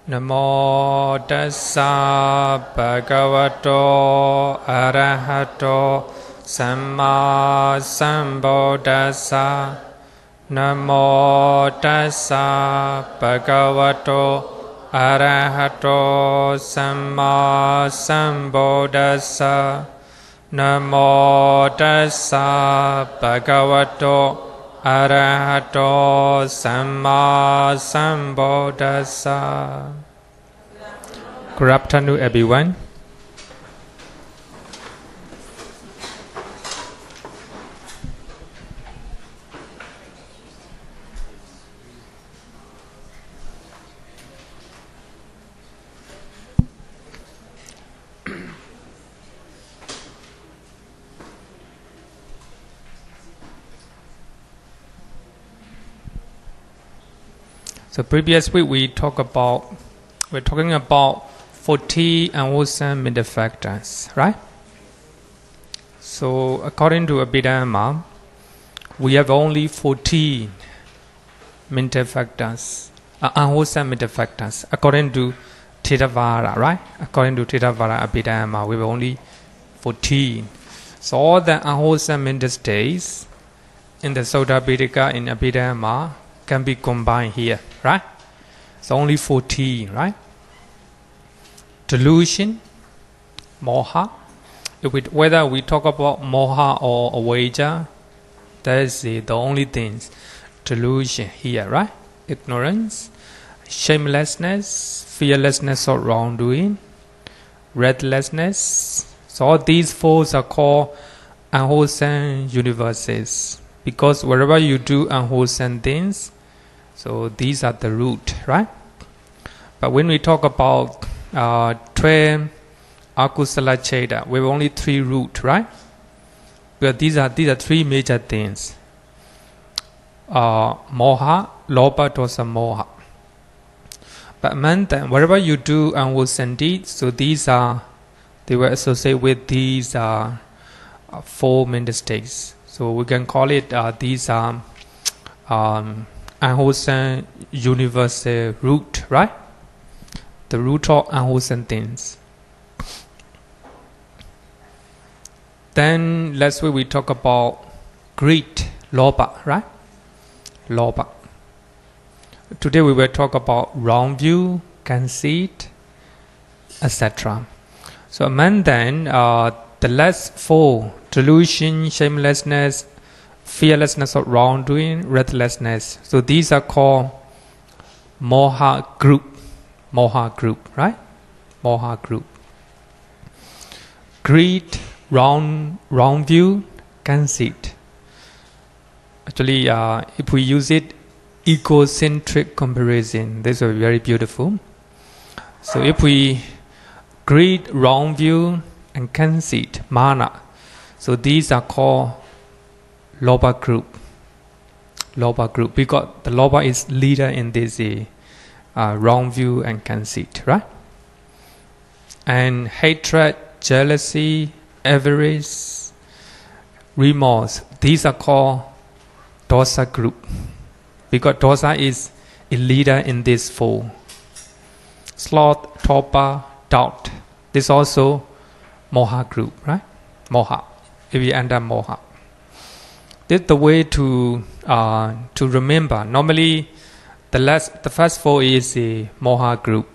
Namo Tassa Bhagavato Arahato Samma Sambuddhassa. Namo Tassa Bhagavato Arahato Samma Sambuddhassa. Namo Tassa Bhagavato Arahato Samma Sambuddhassa. Good afternoon, everyone. So previous week we're talking about 40 unwholesome mental factors, right? So according to Abhidhamma, we have only 14 mental factors, unwholesome mental factors, according to Theravada, right? According to Theravada Abhidhamma, we have only 14. So all the unwholesome mental states in the Sutta Pitaka in Abhidhamma can be combined here, right? It's only 14, right? Delusion, moha. Whether we talk about moha or avijja, that is the only things. Delusion here, right? Ignorance, shamelessness, fearlessness of wrongdoing, restlessness. So all these four are called unwholesome universes. Because wherever you do unwholesome things, so these are the root, right? But when we talk about 12 akusala cheda, we have only 3 root, right? Because these are 3 major things. Moha, loba, dosa, moha. But among them, wherever you do unwholesome deeds, so they were associated with these 4 mental states. So we can call it these are unwholesome universal root, right? The root of unwholesome things. Then last week we talk about greed, loba, right? Loba. Today we will talk about wrong view, conceit, etc. So among them, the last 4, delusion, shamelessness, fearlessness of wrongdoing, restlessness. So these are called moha group. Moha group, right? Moha group. Greed, wrong view, conceit. Actually, if we use it, egocentric comparison, this is very beautiful. So if we greed, wrong view, and conceit, Māna. So these are called loba group. Loba group, because the loba is leader in this wrong view and conceit, right? And hatred, jealousy, avarice, remorse, these are called dosa group. Because dosa is a leader in these 4. Sloth, torpor, doubt. This also moha group, right? Moha. If we under moha. This is the way to remember. Normally, the first 4 is a moha group.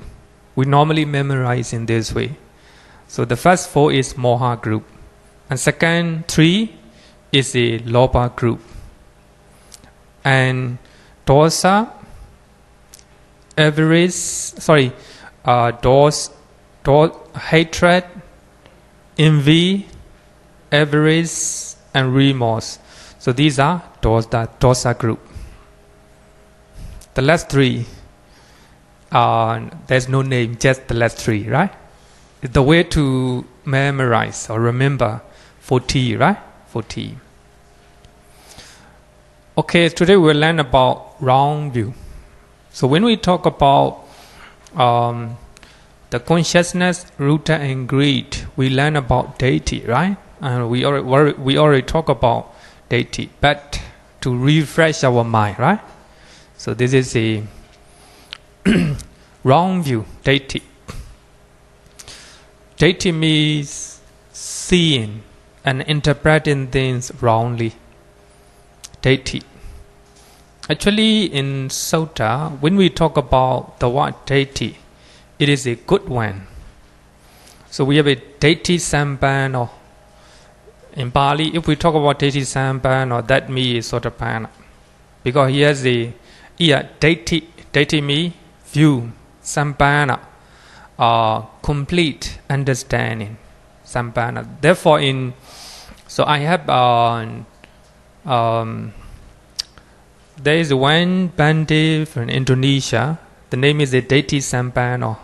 We normally memorize in this way. So the first 4 is moha group, and second 3 is a loba group. And dosa, avarice, hatred, envy, avarice, and remorse. So these are dosa group. The last 3, there's no name, just the last 3, right? It's the way to memorize or remember 40, right? 40. Okay, today we'll learn about wrong view. So when we talk about the consciousness rooted in greed, we learn about Diṭṭhi, right? And we already talk about Diṭṭhi, but to refresh our mind, right? So this is a Wrong view, Diṭṭhi. Diṭṭhi means seeing and interpreting things wrongly. Diṭṭhi. Actually, in Sutta, when we talk about the word Diṭṭhi, it is a good one. So we have a Diṭṭhi Sampano. In Pali, if we talk about Diṭṭhi Sampano, that means Sotapanna. Because he has a Diṭṭhi. Diṭṭhi means view. Sampana, complete understanding. Sampana. Therefore, so I have there is one Bhante from Indonesia. The name is a Diṭṭhi Sampano.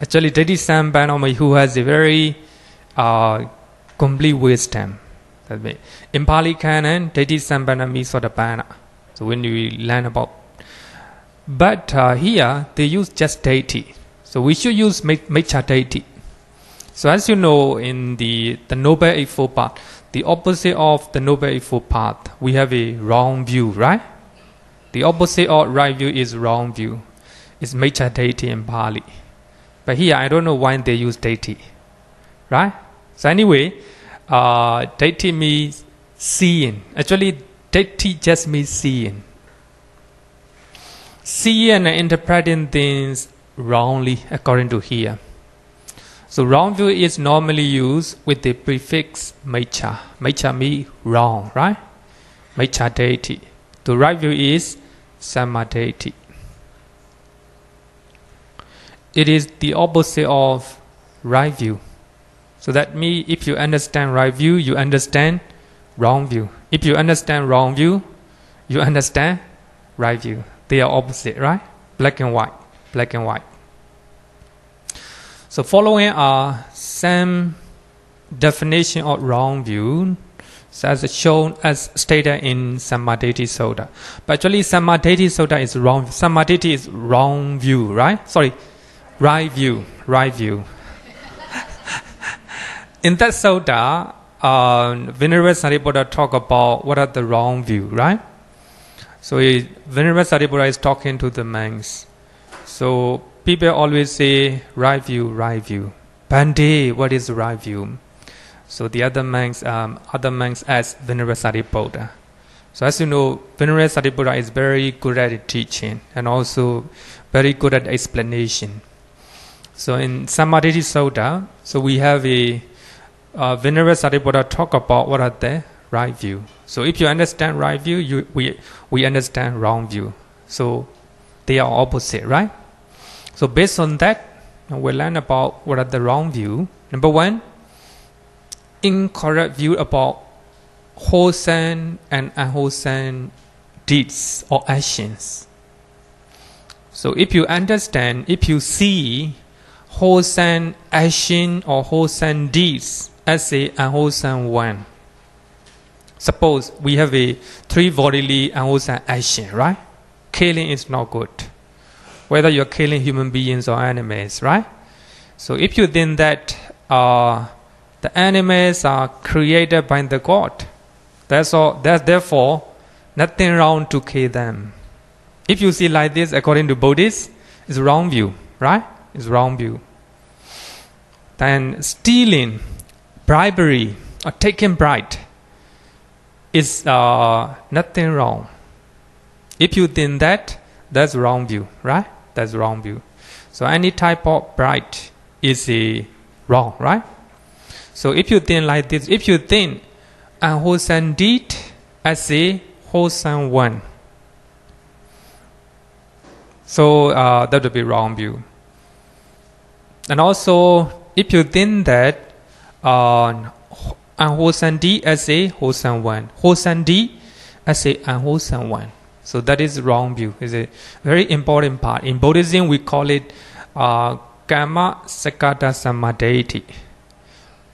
Actually, Diṭṭhi Sampano, who has a very complete wisdom. In Pali Canon, Diṭṭhi Sampana means Sotapanna. So when we learn about, but here they use just Diṭṭhi. So we should use Macchariya. So as you know, in the Noble Eightfold Path, the opposite of the Noble Eightfold Path, we have a wrong view, right? The opposite of right view is wrong view. It's Macchariya in Pali. But here, I don't know why they use Diṭṭhi, right? So anyway, Diṭṭhi means seeing. Actually, Diṭṭhi just means seeing. Seeing and interpreting things wrongly, according to here. So wrong view is normally used with the prefix Maccha. Maccha means wrong, right? Macchariya. The right view is Sammaditthi. It is the opposite of right view. So that means if you understand right view, you understand wrong view. If you understand wrong view, you understand right view. They are opposite, right? Black and white. Black and white. So following are some definition of wrong view, as shown as stated in Sammaditthi Sutta. But actually, Sammaditthi Sutta is wrong. Sammaditthi is wrong view, right? Sorry, right view. Right view. In that Sutta, Venerable Sariputta talk about what are the wrong view, right? So Venerable Sariputta is talking to the monks. So people always say right view, right view. Bhante, what is right view? So the other monks ask Venerable Sariputta. So as you know, Venerable Sariputta is very good at teaching and also very good at explanation. So in Sammaditthi Sutta, so we have a Venerable Sariputta talk about what are the right view. So if you understand right view, we understand wrong view. So they are opposite, right? So based on that, we'll learn about what are the wrong view. Number one, incorrect view about wholesome and unwholesome deeds or actions. So if you understand, if you see wholesome action or wholesome deeds as a unwholesome one. Suppose we have a three bodily unwholesome action, right? Killing is not good. Whether you're killing human beings or animals, right? So if you think that the animals are created by the God, there's therefore nothing wrong to kill them. If you see like this, according to Buddhists, it's wrong view, right? It's wrong view. Then stealing, bribery, or taking bribe is nothing wrong. If you think that, that's wrong view, right? That's wrong view. So any type of bribe is wrong, right? So if you think like this, if you think unwholesome deed as a wholesome one, so that would be wrong view. And also, if you think that unwholesome deed as a wholesome one, wholesome deed as a unwholesome one, so that is wrong view. Is a very important part. In Buddhism, we call it Kamma Sakata Sammaditthi.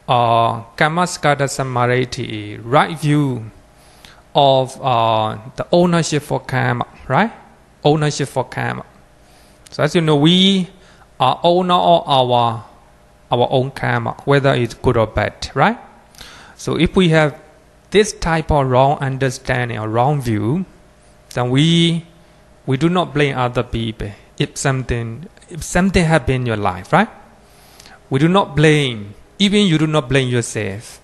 Kamma Sakata Sammaditthi, right view of the ownership for karma, right? Ownership for karma. So as you know, we are owner of our own karma, whether it's good or bad, right? So if we have this type of wrong understanding or wrong view, then we do not blame other people. if something happen in your life, right? We do not blame. Even you do not blame yourself.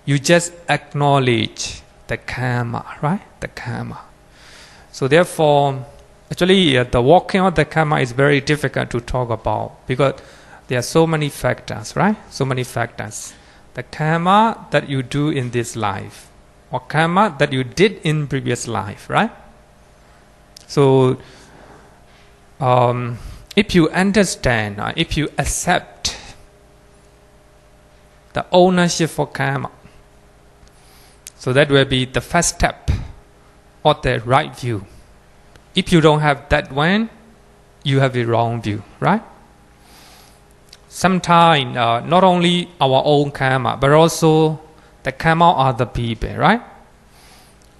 You just acknowledge the karma, right? The karma. So therefore, actually, the walking of the karma is very difficult to talk about because there are so many factors, right? So many factors. The karma that you do in this life, or karma that you did in previous life, right? So, if you understand, if you accept the ownership for karma, so that will be the first step or the right view. If you don't have that one, you have the wrong view, right? Sometimes not only our own karma, but also the karma of other people, right?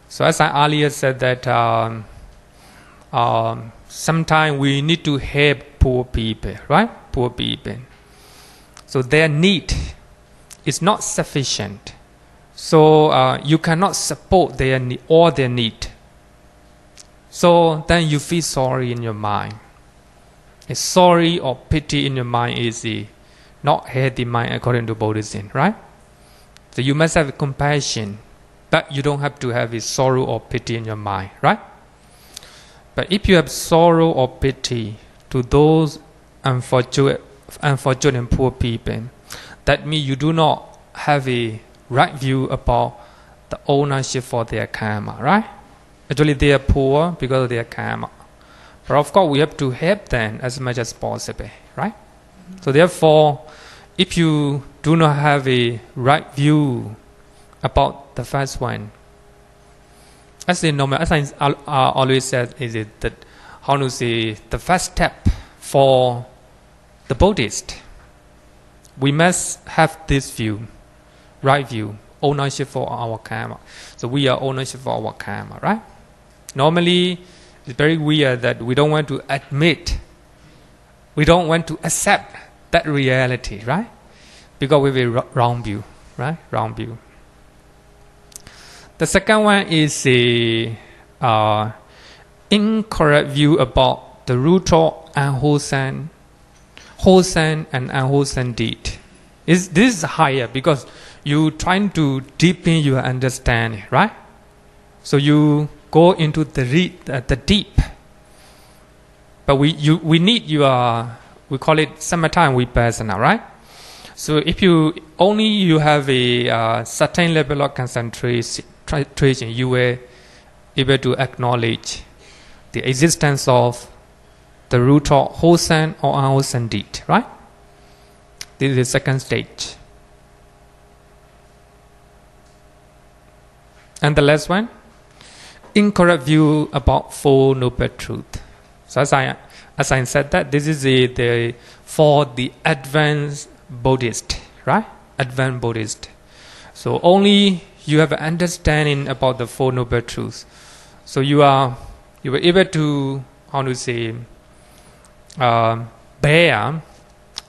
So as I earlier said that sometimes we need to help poor people, right? Poor people. So their need is not sufficient. So you cannot support their need, all their need. So then you feel sorry in your mind. A sorry or pity in your mind is not healthy mind according to Buddhism, right? So you must have compassion, but you don't have to have a sorrow or pity in your mind, right? But if you have sorrow or pity to those unfortunate and poor people, that means you do not have a right view about the ownership for their karma, right? Actually, they are poor because of their karma. But of course, we have to help them as much as possible, right? So therefore, if you do not have a right view about the first one, as I always said, is it that how to say the first step for the Buddhist, we must have this view, right view, ownership for our karma. So we are ownership for our karma, right? Normally, it's very weird that we don't want to admit, we don't want to accept that reality, right? Because we have a wrong view, right? Wrong view. The second one is a incorrect view about the root of wholesome and unwholesome deed. This is higher because you trying to deepen your understanding, right? So you go into the deep. But we need your, we call it samatha vipassana, right? So if you have a certain level of concentration, you were able to acknowledge the existence of the root of wholesome or unwholesome deed, right? This is the second stage. And the last one, incorrect view about Four Noble Truths. So as I said that this is for the advanced Buddhist, right? Advanced Buddhist. So only you have an understanding about the Four Noble Truths. So you were able to, how to say, bear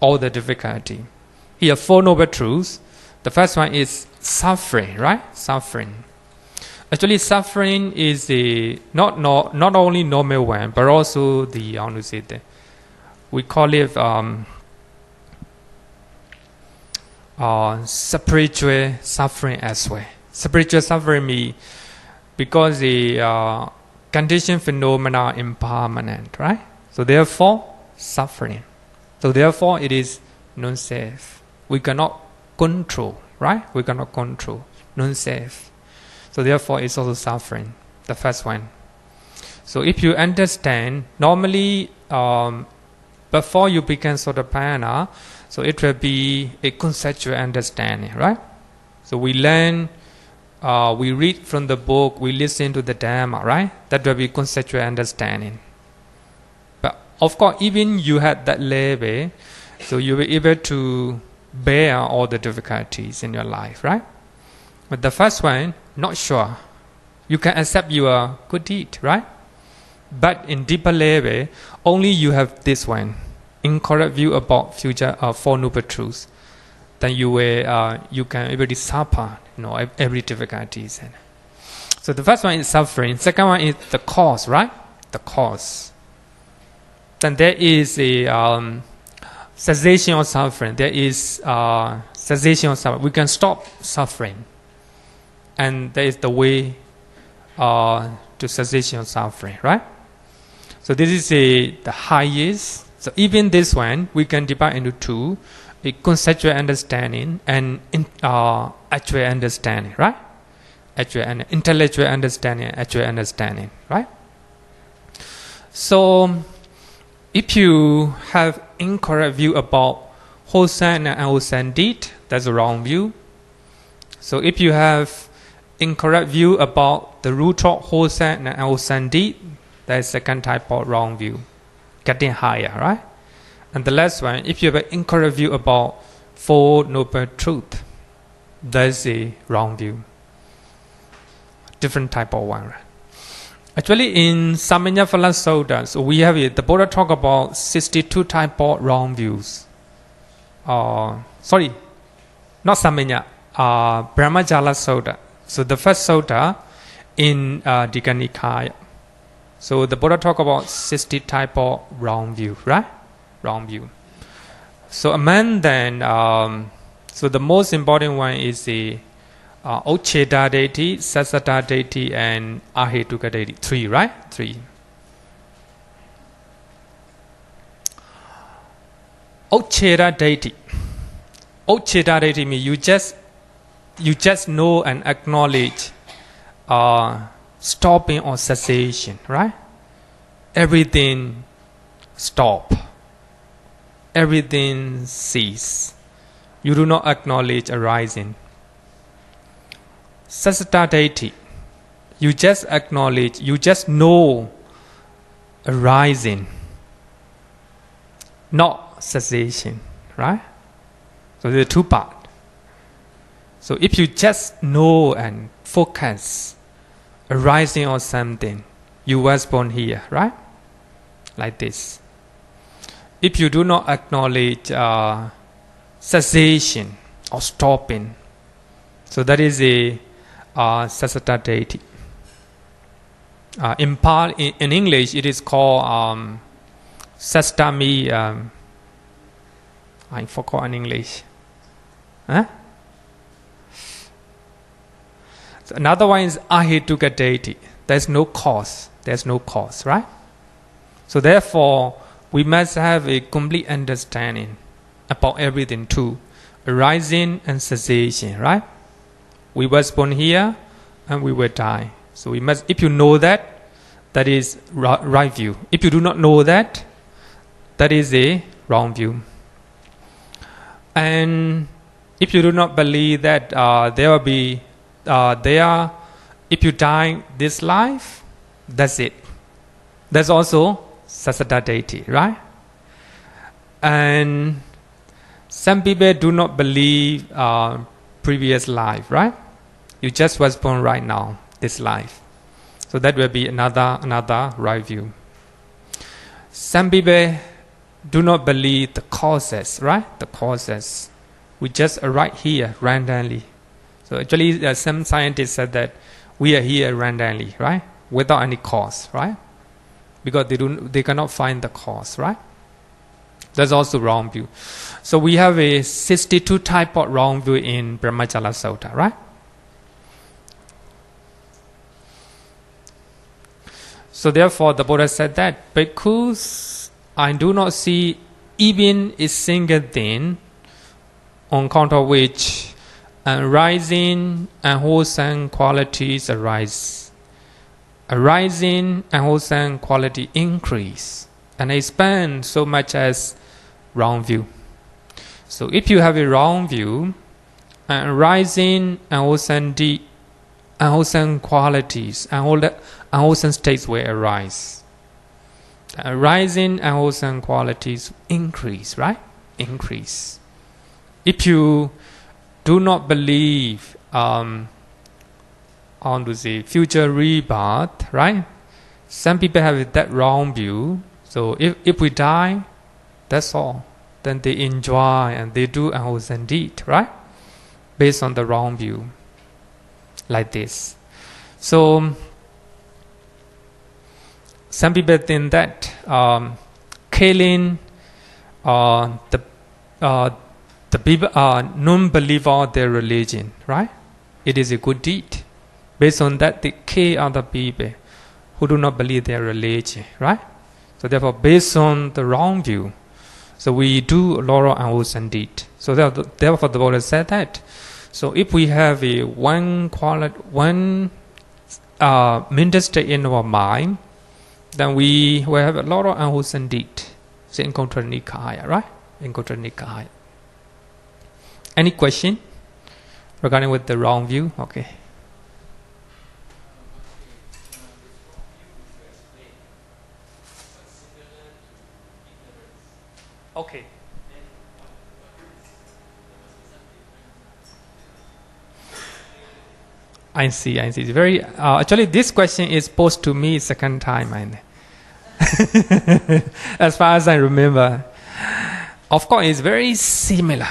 all the difficulty. Here, Four Noble Truths. The first one is suffering, right? Suffering. Actually, suffering is not only normal one, but also the, how to say that, we call it spiritual suffering as well. Spiritual suffering means because the conditioned phenomena are impermanent, right? So therefore, suffering. So therefore, it is non-self. We cannot control, right? We cannot control non-self. So therefore, it's also suffering. The first one. So if you understand, normally before you become Sotapanna, so it will be a conceptual understanding, right? So we learn, we read from the book, we listen to the Dhamma, right? That will be conceptual understanding. But of course, even you had that level, so you will be able to bear all the difficulties in your life, right? But the first one, not sure. You can accept your good deed, right? But in deeper level, only you have this one, incorrect view about future Four Noble Truths. Then you can able to suffer, every difficulties. So the first one is suffering. Second one is the cause, right? The cause. then there is a cessation of suffering. There is cessation of suffering. We can stop suffering, and there is the way to cessation of suffering, right? So this is the highest. So even this one, we can divide into two: a conceptual understanding and actual understanding, right? Actual and intellectual understanding, actual understanding, right? So if you have incorrect view about wholesome and unwholesome deed, that's a wrong view. So if you have incorrect view about the root of wholesome and unwholesome deed, that is second type of wrong view, getting higher, right? And the last one, if you have an incorrect view about Four Noble Truth, that is a wrong view. Different type of one, right? Actually, in Samanyaphala Sutta, so we have it. The Buddha talk about 62 type of wrong views. Sorry, not Samanya, Brahmajala Sutta. So the first Sutta in Digha Nikaya. So the Buddha talk about 60 type of wrong view, right? Wrong view. So among them, so the most important one is the Ucceda Diṭṭhi, Sassata Diṭṭhi, and Ahetuka Diṭṭhi. Three, right? Three. Ucceda Diṭṭhi. Ucceda Diṭṭhi means you just know and acknowledge stopping or cessation, right? Everything stop. Everything cease. You do not acknowledge arising. Sassata Diṭṭhi, you just acknowledge, you just know arising, not cessation, right? So there are two parts. So if you just know and focus arising or something, you was born here, right? Like this. If you do not acknowledge cessation or stopping, so that is a Sassata Diṭṭhi. In English, it is called Sastami. I forgot in English. Huh? So another one is Ahetuka Diṭṭhi. There's no cause. There's no cause, right? So therefore, we must have a complete understanding about everything too, arising and cessation, right? We were born here and we will die. So we must, if you know that, that is right view. If you do not know that, that is a wrong view. And if you do not believe that there will be, if you die this life, that's it. That's also Sassata Diṭṭhi, right? And some people do not believe previous life, right? You just was born right now, this life. So that will be another right view. Some people do not believe the causes, right? The causes. We just arrive here randomly. So actually, some scientists said that we are here randomly, right? Without any cause, right? Because they cannot find the cause, right? That's also wrong view. So we have a 62 type of wrong view in Brahmajala Sutta, right? So therefore the Buddha said that because I do not see even a single thing on account of which arising and wholesome qualities arise. Arising and wholesome quality increase and expand so much as wrong view. So if you have a wrong view, arising and wholesome deed, unwholesome qualities, unwholesome states will arise. Arising unwholesome qualities increase, right? Increase. If you do not believe on to the future rebirth, right? Some people have that wrong view. So if we die, that's all. Then they enjoy and they do unwholesome deed, right? Based on the wrong view. Like this. So some people think that killing the people non-believer of their religion, right? It is a good deed. Based on that, they kill other people who do not believe their religion, right? So therefore, based on the wrong view, so we do a lot of unwholesome deed. So therefore, the Buddha said that. So if we have a one mental state in our mind, then we will have a lot of unwholesome deed. So in Nikaya, right? In Nikaya. Any question regarding with the wrong view? Okay. Okay. I see. It's very actually this question is posed to me second time, as far as I remember. Of course, it's very similar.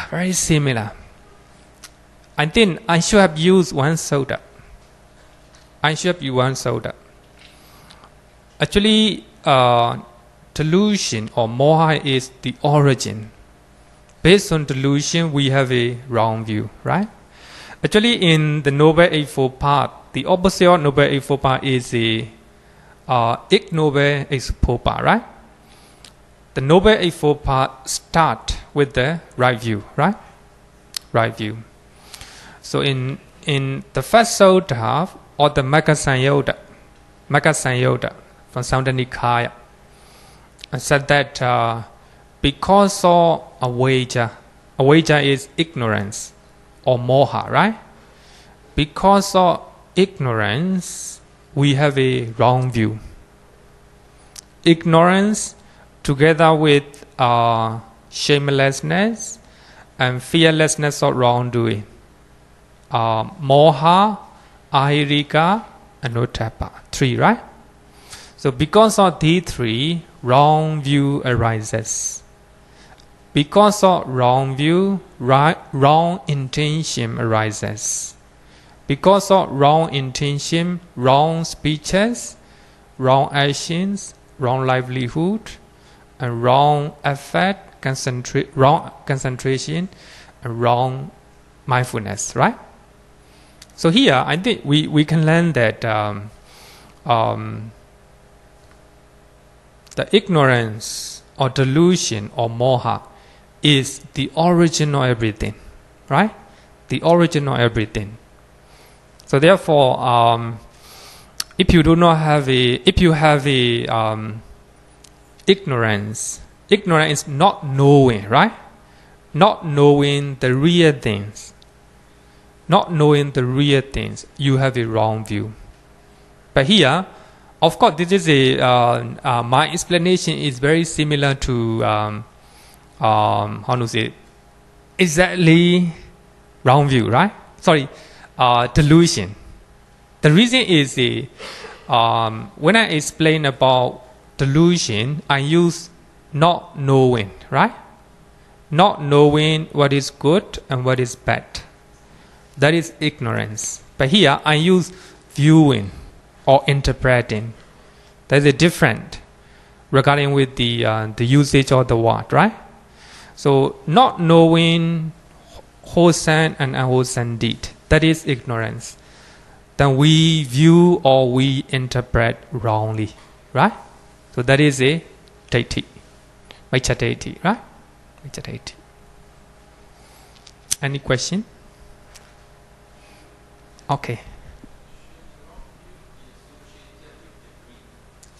I think I should have used one soda. Actually, delusion or moha is the origin. Based on delusion, we have a wrong view, right? Actually, in the Noble Eightfold Path, the opposite of Noble Eightfold Path is the Ignoble Eightfold Path, right? The Noble Eightfold Path start with the right view, right? Right view. So in the first Sutta or the Magga Sanyutta from Samdha Nikaya, I said that because of avijja is ignorance or moha, right? Because of ignorance, we have a wrong view. Ignorance together with shamelessness and fearlessness of wrongdoing. Moha, ahirika, and ottappa. 3, right? So because of these 3, wrong view arises. Because of wrong view, wrong intention arises. Because of wrong intention, wrong speeches, wrong actions, wrong livelihood, and wrong effort, wrong concentration, and wrong mindfulness, right? So here, I think we can learn that the ignorance or delusion or moha is the origin of everything, right? The origin of everything. So therefore, if you have ignorance is not knowing, right? Not knowing the real things. You have a wrong view. But here, of course, this is my explanation is very similar to exactly wrong view, right? Delusion. The reason is when I explain about delusion, I use not knowing, right? Not knowing what is good and what is bad. That is ignorance. But here I use viewing or interpreting. That is different regarding with the usage of the word, right? So not knowing wholesome and unwholesome deed, that is ignorance. Then we view or we interpret wrongly, right? So that is a Diṭṭhi, Macchariya, right? Macchariya. Any question? Okay.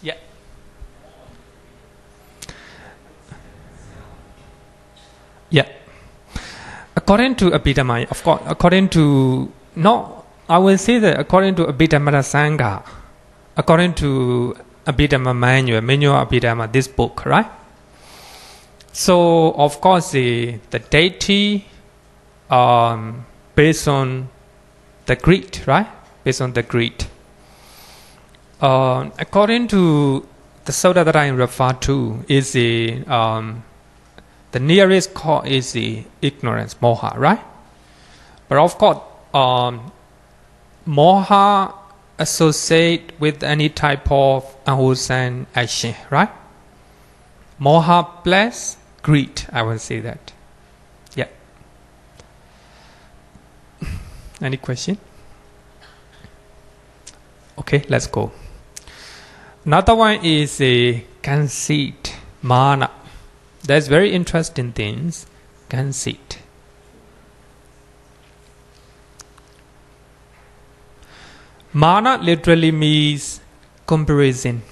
Yeah. Yeah. According to Abhidhamma, of course, I will say that according to Abhidhamma Sangha, according to Abhidhamma manual Abhidhamma, this book, right? So, of course, the Diṭṭhi, based on the greed, right? Based on the greed. According to the Sutta that I refer to, is the nearest cause is the ignorance, moha, right? But of course, moha associate with any type of unwholesome action, right? Moha plus greed, I will say that. Yeah. Any question? Okay, let's go. Another one is a conceit, Māna. That's very interesting things. Conceit. Māna literally means comparison.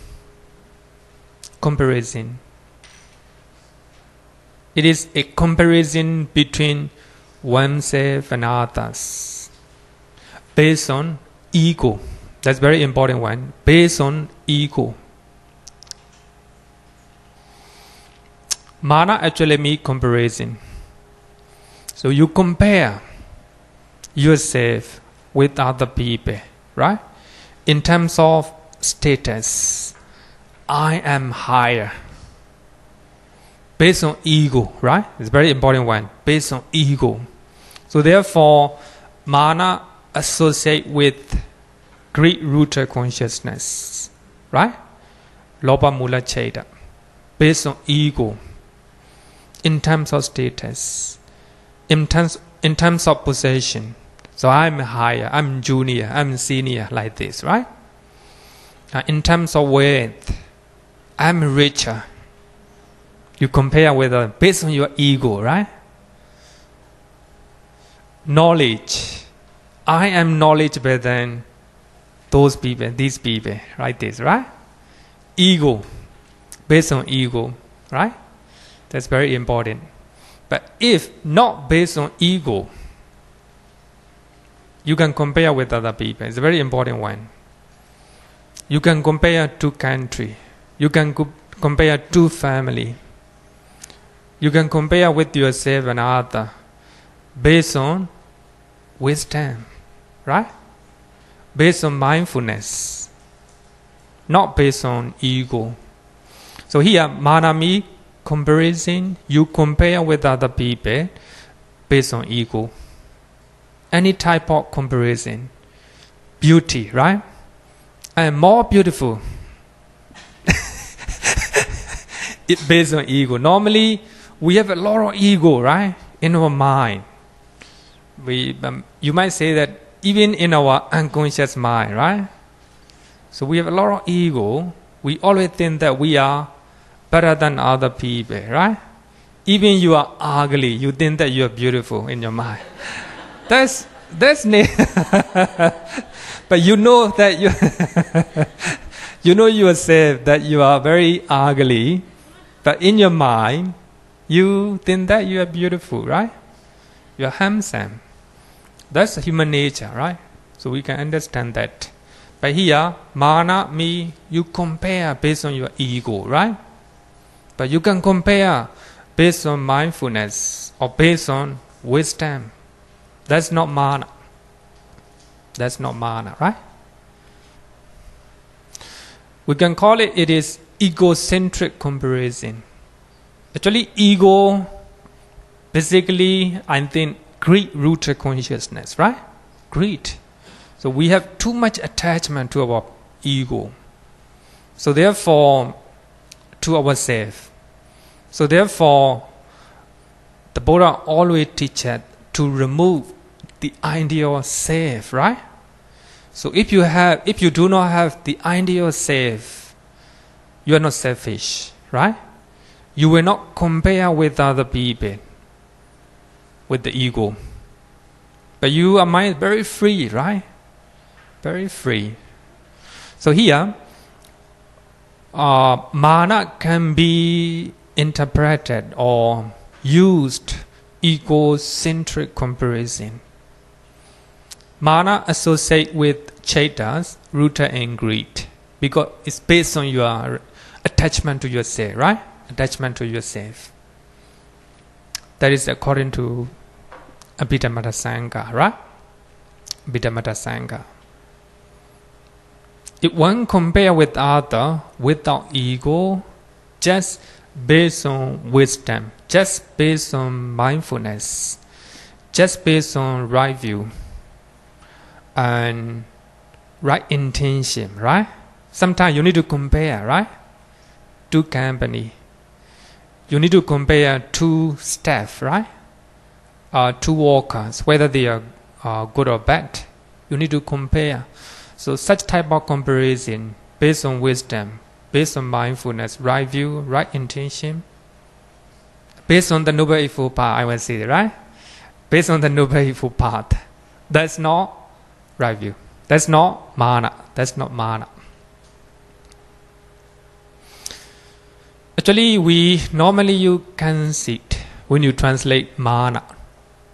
Comparison. It is a comparison between oneself and others based on ego. That's very important one. Based on ego. Māna actually means comparison. So you compare yourself with other people, right? In terms of status, I am higher. Based on ego, right? It's a very important one. Based on ego. So therefore, Māna associate with greed-rooted consciousness, right? Lopa mula cheda. Based on ego. In terms of status. In terms of possession. So I'm higher, I'm junior, I'm senior, like this, right? In terms of wealth, I'm richer. You compare with based on your ego, right? Knowledge. I am knowledgeable than those people, these people, like this, right? Ego. Based on ego, right? That's very important. But if not based on ego, you can compare with other people. It's a very important one. You can compare two countries. You can compare two family. You can compare with yourself and other based on wisdom, right? Based on mindfulness, not based on ego. So here, Māna means comparison. You compare with other people based on ego. Any type of comparison. Beauty, right? I am more beautiful. It's based on ego. Normally, we have a lot of ego, right? In our mind. You might say that even in our unconscious mind, right? So we have a lot of ego. We always think that we are better than other people, right? Even you are ugly, you think that you are beautiful in your mind. That's but you know that you know yourself that you are very ugly, but in your mind you think that you are beautiful, right? You are handsome. That's human nature, right? So we can understand that. But here, Māna means you compare based on your ego, right? But you can compare based on mindfulness or based on wisdom. That's not Māna. That's not Māna, right? We can call it is egocentric comparison. Actually, ego, basically, I think, greed-rooted consciousness, right? Greed. So we have too much attachment to our ego. So therefore, to ourselves. So therefore, the Buddha always teaches to remove the ideal self, right? So if you do not have the ideal self, you are not selfish, right? You will not compare with other people, with the ego. But you are mind very free, right? Very free. So here, Māna can be interpreted or used egocentric comparison. Māna associate with cetas, rooted in greed, because it's based on your attachment to yourself, right? Attachment to yourself. That is according to Abhidhamma Sangha, right? Abhidhamma Sangha. If one compare with other without ego, just based on wisdom, just based on mindfulness, just based on right view and right intention, right? Sometimes you need to compare, right? Two company. you need to compare two staff, right? Two workers, whether they are good or bad. You need to compare. So such type of comparison, based on wisdom, based on mindfulness, right view, right intention, based on the Noble Eightfold Path, I will say, right? Based on the Noble Eightfold Path. That's not right view. That's not Māna. That's not Māna. Actually, we normally use Conceit when you translate Māna.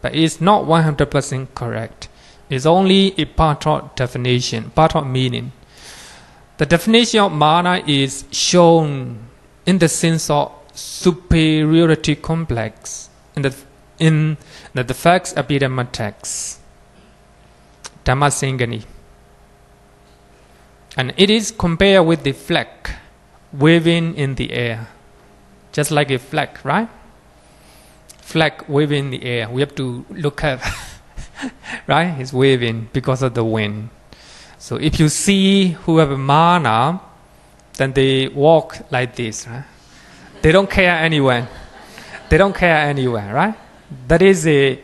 But it's not 100% correct. It's only a part of definition, part of meaning. The definition of Māna is shown in the sense of superiority complex in the facts Abhidhamma text, Dhammasengani. And it is compared with the flag waving in the air. Just like a flag, right? Flag waving in the air. We have to look up, right? It's waving because of the wind. So if you see who have a Māna, then they walk like this, right? They don't care anywhere. They don't care anywhere, right? That is the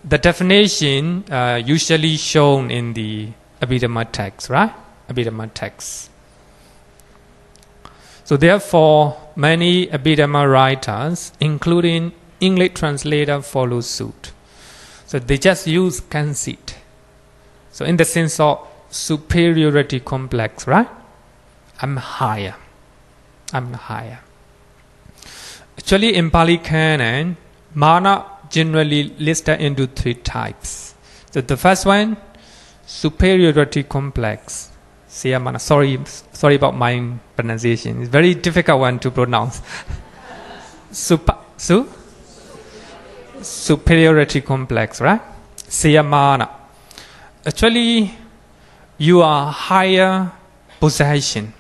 definition usually shown in the Abhidhamma text, right? Abhidhamma text. So therefore, many Abhidhamma writers, including English translator, follow suit. So they just use conceit. So in the sense of superiority complex, right? I'm higher. I'm higher. Actually, in Pali Canon, Māna generally listed into three types. So the first one, superiority complex. Siyamana. Sorry about my pronunciation. It's a very difficult one to pronounce. Superiority complex, right? Siyamana. Actually, you are higher possession,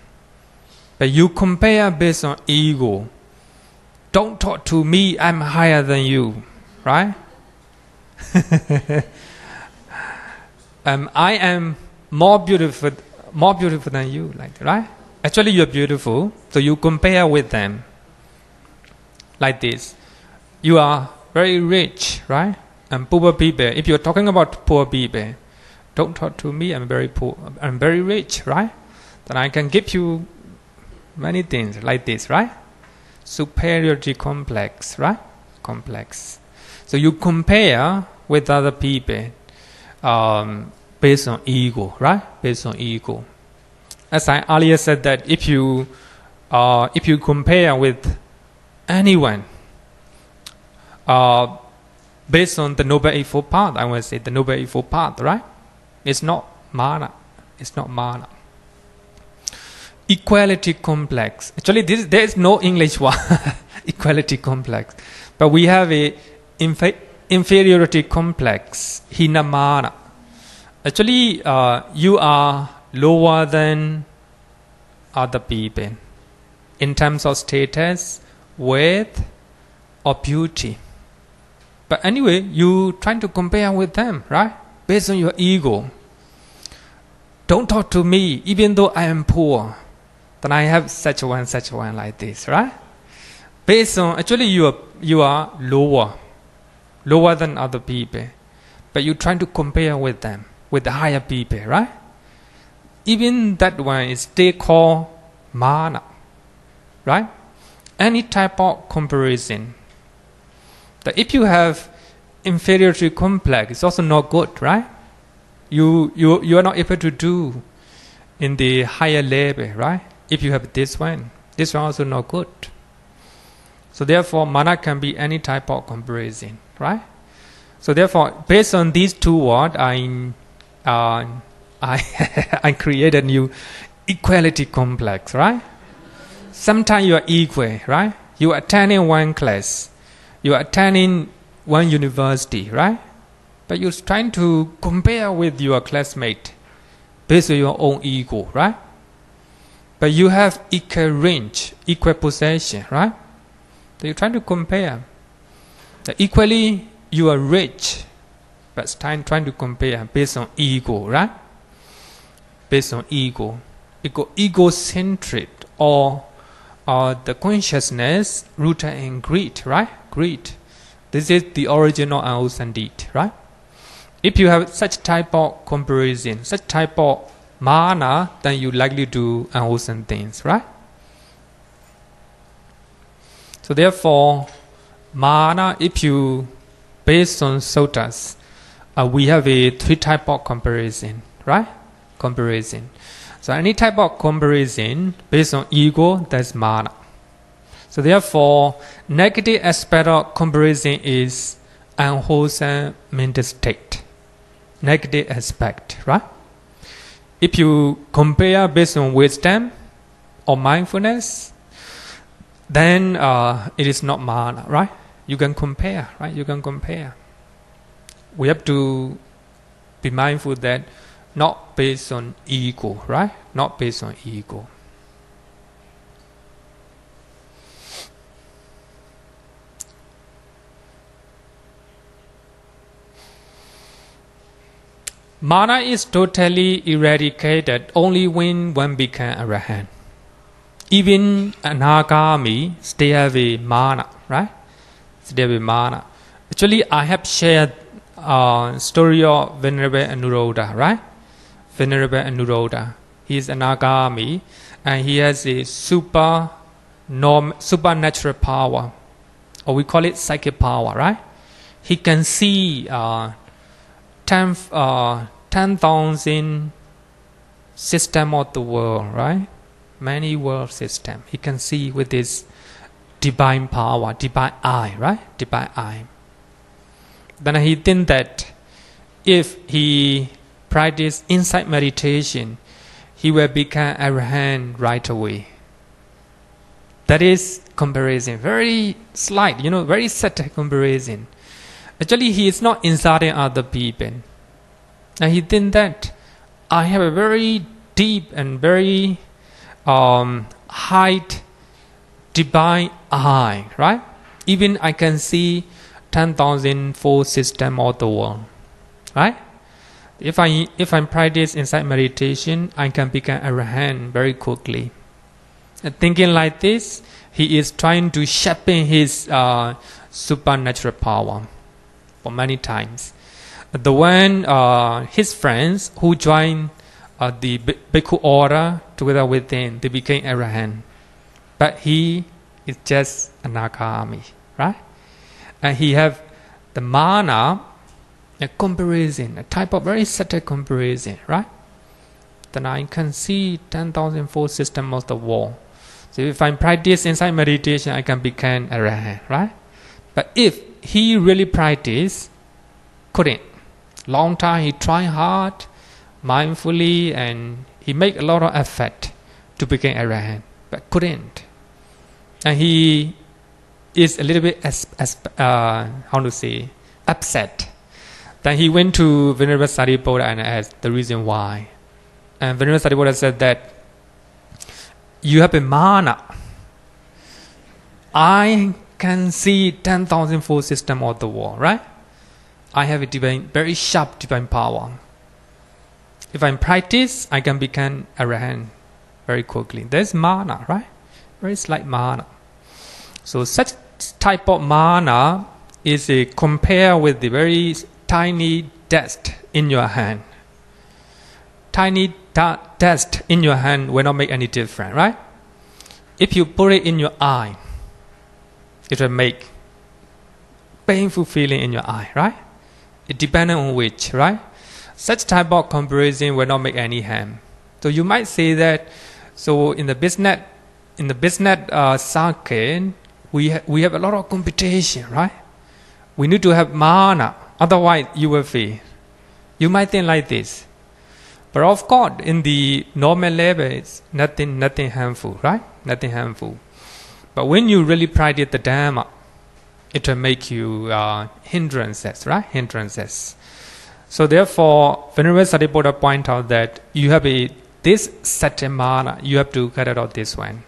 but you compare based on ego. Don't talk to me, I'm higher than you, right? I am more beautiful than you, like that, right? Actually, you're beautiful, so you compare with them like this. You are very rich, right? And poor people. If you're talking about poor people, don't talk to me, I'm very poor. I'm very rich, right? Then I can give you many things like this, right? Superiority complex, right? Complex. So you compare with other people based on ego, right? Based on ego. As I earlier said, that if you compare with anyone based on the Noble Eightfold Path, I want to say the Noble Eightfold Path, right? It's not Māna. It's not Māna. Equality complex. Actually, there is no English one. Equality complex. But we have a inferiority complex. Hinamana. Actually, you are lower than other people in terms of status, weight, or beauty. But anyway, you trying to compare with them, right? Based on your ego. Don't talk to me, even though I am poor. Then I have such one like this, right? Based on, actually you are lower than other people, but you're trying to compare with them, with the higher people, right? Even that one is still called Māna, right? Any type of comparison. That if you have inferiority complex, it's also not good, right? You are not able to do in the higher level, right? If you have this one also not good. So therefore, Māna can be any type of comparison, right? So therefore, based on these two words, I create a new equality complex, right? Sometimes you are equal, right? You are attending one class, you are attending one university, right? But you're trying to compare with your classmate based on your own ego, right? But you have equal range, equal possession, right? So you're trying to compare. So equally, you are rich, but trying to compare based on ego, right? Based on ego. Egocentric or the consciousness rooted in greed, right? Greed. This is the original unwholesome deed, right? If you have such type of comparison, such type of Māna, then you likely do unwholesome things, right? So therefore, Māna, if you based on suttas, we have a 3 type of comparison, right? Comparison. So any type of comparison based on ego, that's Māna. So therefore, negative aspect of comparison is unwholesome mental state. Negative aspect, right? If you compare based on wisdom or mindfulness, then it is not Māna, right? You can compare, right? You can compare. We have to be mindful that not based on ego, right? Not based on ego. Māna is totally eradicated only when one becomes Arahant. Even Anagami still have a Māna, right? Still have a Māna. Actually, I have shared story of Venerable Anuruddha, right? Venerable Anuruddha. He is Anagami and he has a supernatural power, or we call it psychic power, right? He can see 10,000 system of the world, right? Many world system. He can see with his divine power, divine eye, right? Divine eye. Then he think that if he practice insight meditation, he will become Arahant right away. That is comparison. Very slight, very subtle comparison. Actually, he is not insulting other people. And he think that I have a very deep and very high divine eye, right? Even I can see 10,000 fold system of the world, right? If I practice insight meditation, I can become Arahant very quickly. And thinking like this, he is trying to sharpen his supernatural power for many times. The one his friends who joined the Bhikkhu order together with him, they became Arahant. But he is just Anagami, right? And he have the Māna, a comparison, a type of very subtle comparison, right? Then I can see 10,000 fold system of the world. So if I practice insight meditation, I can become Arahant, right? But if he really practice, couldn't. Long time he try hard, mindfully, and he make a lot of effort to become Arahant, but couldn't. And he is a little bit upset. Then he went to Venerable Sariputta and asked the reason why. And Venerable Sariputta said that you have a Māna. I can see 10,000 fold system of the world, right? I have a divine, very sharp divine power. If I practice, I can become Arahant very quickly. There's Māna, right? Very slight Māna. So such type of Māna is compared with the very tiny dust in your hand. Tiny dust in your hand will not make any difference, right? If you put it in your eye, it will make painful feeling in your eye, right? It depends on which, right? Such type of comparison will not make any harm. So you might say that. So in the business circuit, we have a lot of competition, right? We need to have Māna, otherwise you will fail. You might think like this, but of course, in the normal level, it's nothing harmful, right? Nothing harmful. But when you really practice the Dhamma, it will make you hindrances, right? Hindrances. So therefore, Venerable Sariputta point out that you have this certain Māna, you have to cut it out this one.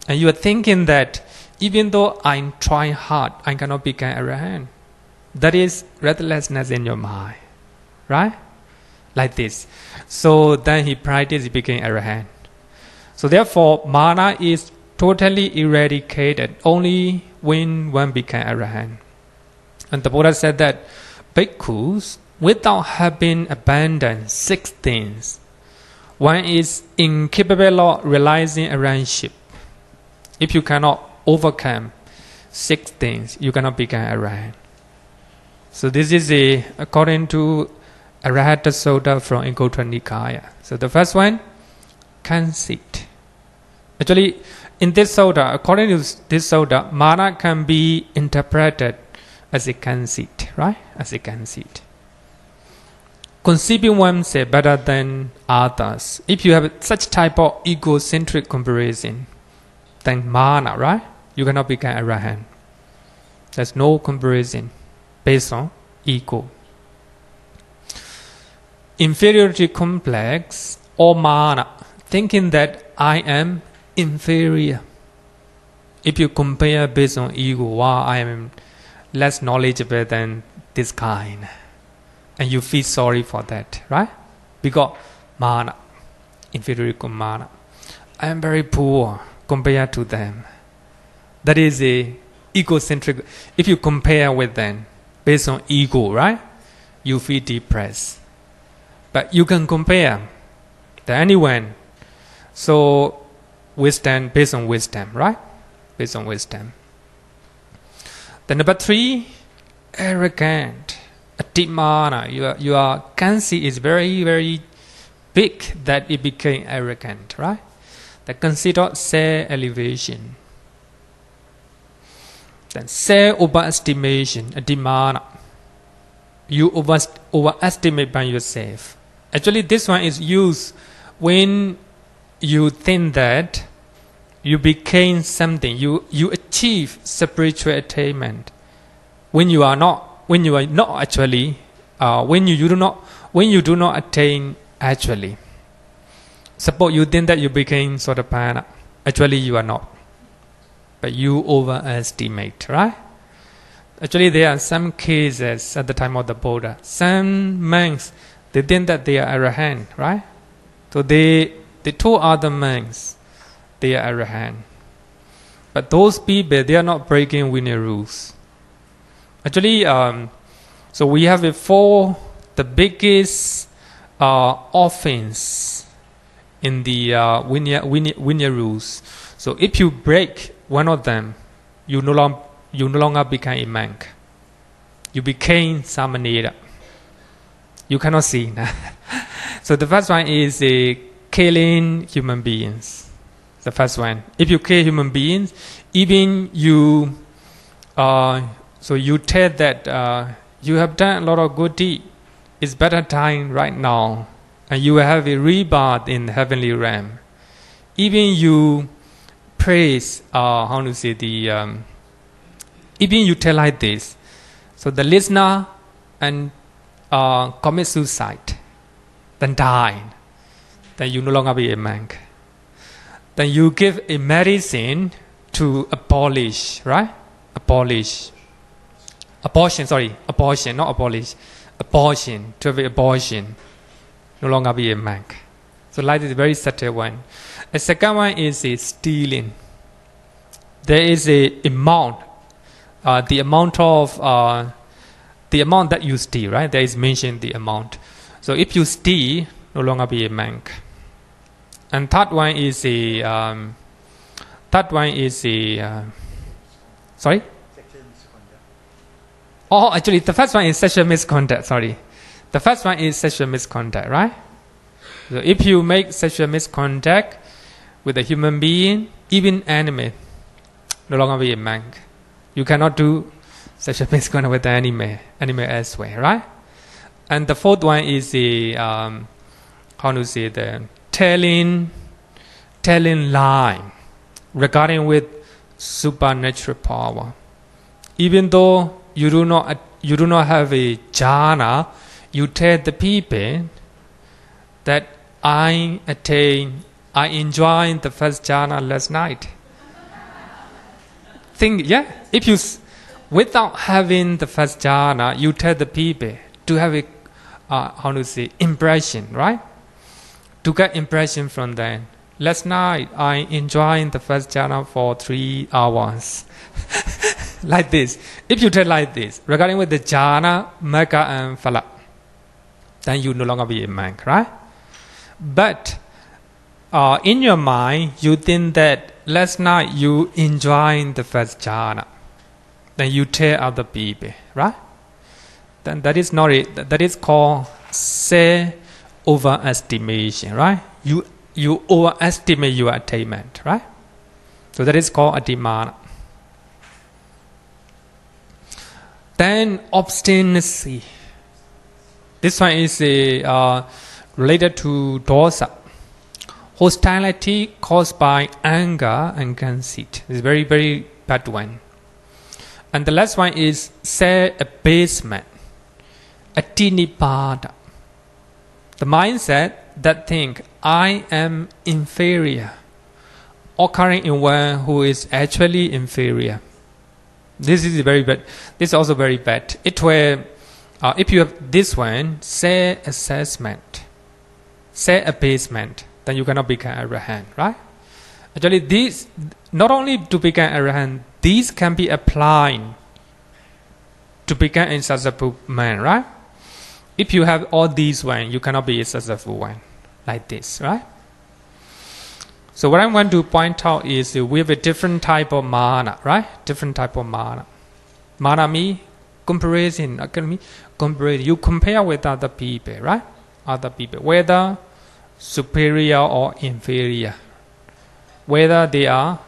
And you are thinking that even though I'm trying hard, I cannot become Arahant. That is restlessness in your mind, right? Like this. So then he practiced, he became Arahant. So therefore, Māna is totally eradicated only when one became arahant. And the Buddha said that bhikkhus, without having abandoned 6 things, one is incapable of realizing arahantship. If you cannot overcome 6 things, you cannot become arahant. So this is according to Arahata Sutta from Anguttara Nikaya. So the first one, conceit. Actually, in this sutta, according to this sutta, Māna can be interpreted as a conceit, right? As a conceit. Conceiving oneself better than others. If you have such type of egocentric comparison, then Māna, right? You cannot become arahant. There's no comparison based on ego. Inferiority complex or Māna, thinking that I am inferior. If you compare based on ego, wow, I am less knowledgeable than this kind, and you feel sorry for that, right? Because Māna, inferiority Māna, I am very poor compared to them. That is a egocentric. If you compare with them based on ego, right, you feel depressed. But you can compare to anyone. So wisdom, based on wisdom, right? Based on wisdom. Then number 3, arrogant. Abhidhamma. Your conceit is very, very big that it became arrogant, right? That consider self-elevation. Then self-overestimation, Abhidhamma. You overestimate by yourself. Actually, this one is used when you think that you became something, you achieve spiritual attainment. When you do not attain actually. Suppose you think that you became Sotapanna. Actually, you are not. But you overestimate, right? Actually, there are some cases at the time of the Buddha. Some monks, they think that they are arahant, right? So they told other monks they are arahant. But those people, they are not breaking Vinaya rules. Actually, so we have the biggest offense in the Vinaya rules. So if you break one of them, you no longer become a monk. You became samanera. You cannot see. So the first one is killing human beings. The first one. If you kill human beings, even you, so you tell that you have done a lot of good deed. It's better time right now, and you will have a rebirth in the heavenly realm. Even you praise, even you tell like this, so the listener and commit suicide, then die, then you no longer be a monk. Then you give a medicine to abolish, right? Abortion, not abolish. Abortion, to have abortion, no longer be a monk. So like this, very subtle one. The second one is stealing. There is a amount, the amount that you steal, right? There is mentioned the amount. So if you steal, no longer be a monk. And third one is sorry? Oh, actually, the first one is sexual misconduct. Sorry, the first one is sexual misconduct, right? So if you make sexual misconduct with a human being, even animal, no longer be a monk. You cannot do sexual misconduct with the animal elsewhere, right? And the fourth one is telling lie regarding with supernatural power. Even though you do not have a jhana, you tell the people that I enjoyed the first jhana last night. If you without having the first jhana, you tell the people to have a impression, right? To get impression from them. last night I enjoyed the first jhana for 3 hours. Like this. If you tell like this, regarding with the jhana, magga and phala, then you no longer be a monk, right? But in your mind, you think that last night you enjoyed the first jhana. Then you tell other people, right? Then that is not it. That is called overestimation, right? You overestimate your attainment, right? So that is called Abhidhamma. Then obstinacy. This one is related to Dosa. Hostility caused by anger and conceit. It's a very, very bad one. And the last one is self-abasement. Atinipada. The mindset that think I am inferior, occurring in one who is actually inferior. This is very bad. This is also very bad. It will, if you have this one, self-assessment, self-abasement, then you cannot become arahant, right? Actually, this not only to become arahant, these can be applied to become a successful man, right? If you have all these one, you cannot be a successful one, like this, right? So what I want to point out is we have a different type of Māna, right? Different type of Māna. Māna means comparison. You compare with other people, right? Other people, whether superior or inferior, whether they are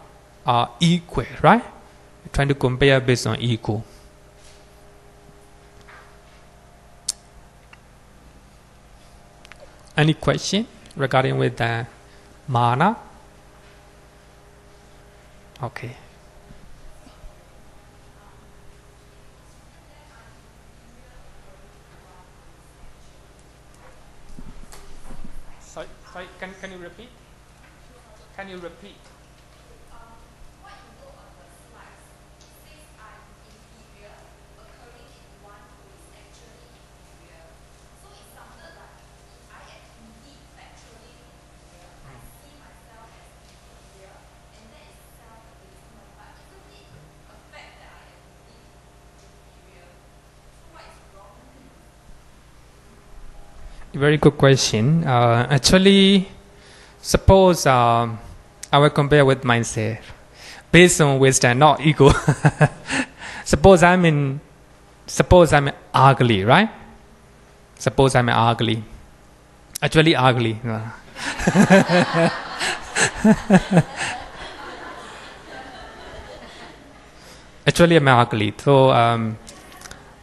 equal, right? You're trying to compare based on equal. Any question regarding with the Māna? Okay. Sorry, can you repeat? Can you repeat? What you wrote on the slides, it says I'm inferior, occurring in one who is actually inferior. So it sounded like I am indeed factually inferior. I see myself as inferior, and that is self-abasement. But isn't it a fact that I am indeed inferior? So what is wrong with it? Very good question. Actually, suppose I will compare with myself based on wisdom, not ego. Suppose I'm ugly, right? Suppose I'm ugly. Actually ugly. Actually I'm ugly. So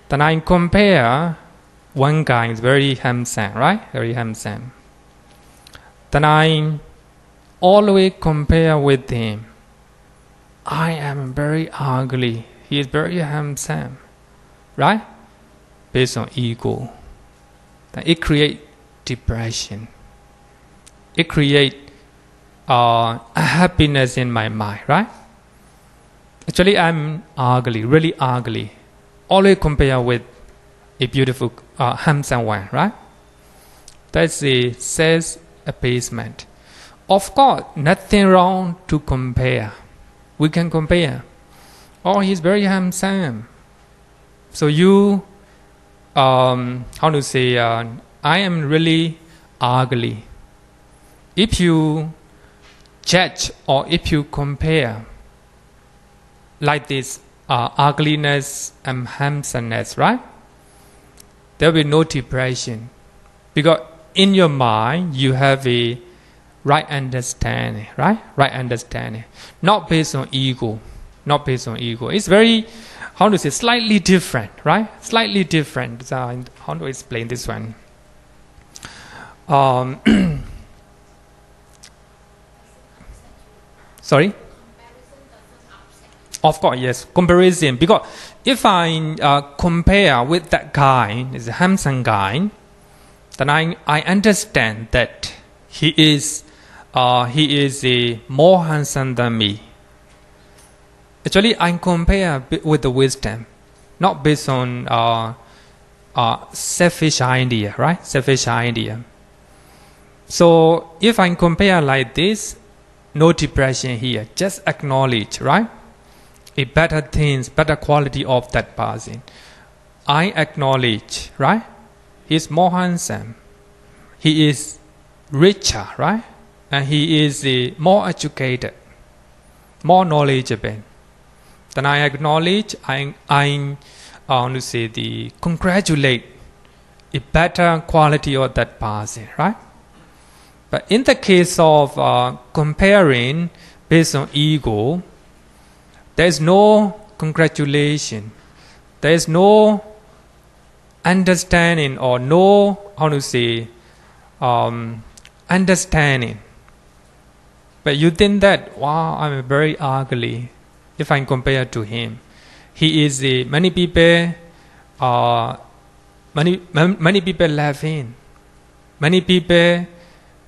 then I compare one guy is very handsome, right? Very handsome. Then I always compare with him. I am very ugly. He is very handsome, right? Based on ego. Then it creates depression. It creates a happiness in my mind, right? Actually, I'm ugly, really ugly. Always compare with a beautiful, handsome one, right? That's the self-abasement. Of course, nothing wrong to compare. We can compare. Oh, he's very handsome. So you, how to say, I am really ugly. If you judge or if you compare like this, ugliness and handsomeness, right? There will be no depression. Because in your mind, you have a right understanding, right? Right understanding. Not based on ego. Not based on ego. It's very, how to say, slightly different, right? Slightly different. So how to explain this one? Sorry? Of course, yes. Comparison. Because if I compare with that guy, is a handsome guy, then I understand that he is a more handsome than me. Actually, I compare with the wisdom, not based on selfish idea, right? Selfish idea. So if I compare like this, no depression here, just acknowledge, right? A better things, better quality of that person. I acknowledge, right? He's more handsome. He is richer, right? And he is more educated, more knowledgeable. Then I acknowledge, I want to say congratulate a better quality of that person, right? But in the case of comparing based on ego, there is no congratulation. There is no understanding or no, understanding. But you think that, wow, I'm very ugly if I compare to him. He is many people love him. Many people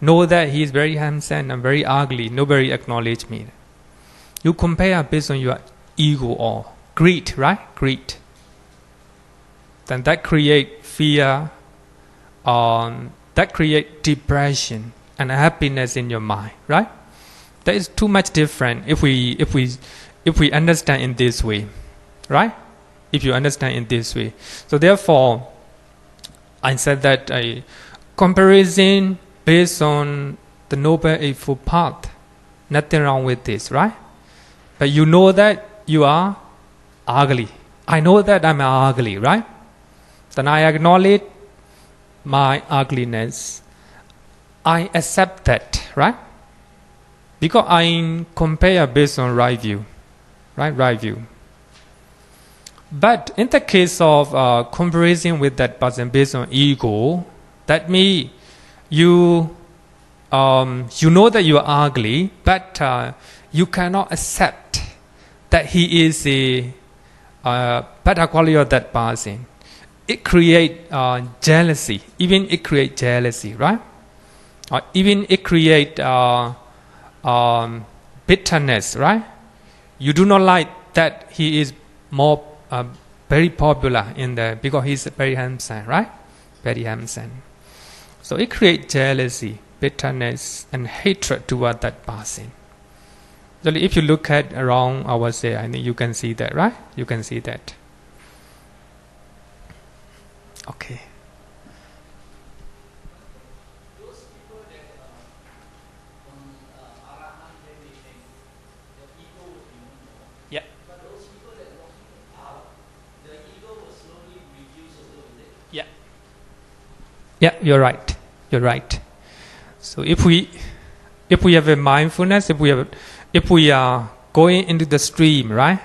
know that he is very handsome and very ugly. Nobody acknowledge me. You compare based on your ego or greed, right? Greed. Then that create fear, that create depression and happiness in your mind, right? That is too much different if we understand in this way, right? If you understand in this way. So therefore, I said that a comparison based on the Noble Eightfold Path, nothing wrong with this, right? But you know that you are ugly. I know that I'm ugly, right? Then I acknowledge my ugliness. I accept that, right? Because I compare based on right view, right? Right view. But in the case of comparison with that person based on ego, that means you know that you are ugly, but you cannot accept that he is a better quality of that person. It creates jealousy. Even it creates jealousy, right? Or even it creates bitterness, right? You do not like that he is more very popular in the because he's very handsome, right? Very handsome. So it creates jealousy, bitterness, and hatred toward that person. So if you look at around, I would say, I think you can see that, right? You can see that. Okay. Those people that on Arahan, they think the ego will be more. Yeah. But those people that walk out, the ego will slowly reduce a little bit. Yeah. Yeah, you're right. You're right. So if we have a mindfulness, if we are going into the stream, right?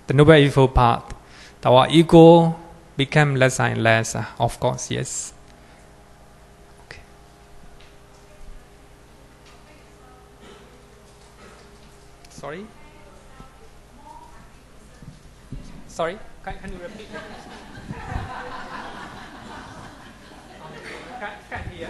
The Noble Eightfold Path, our ego become less and less, of course, yes. Okay. Sorry? Sorry? Can you repeat? Can't hear.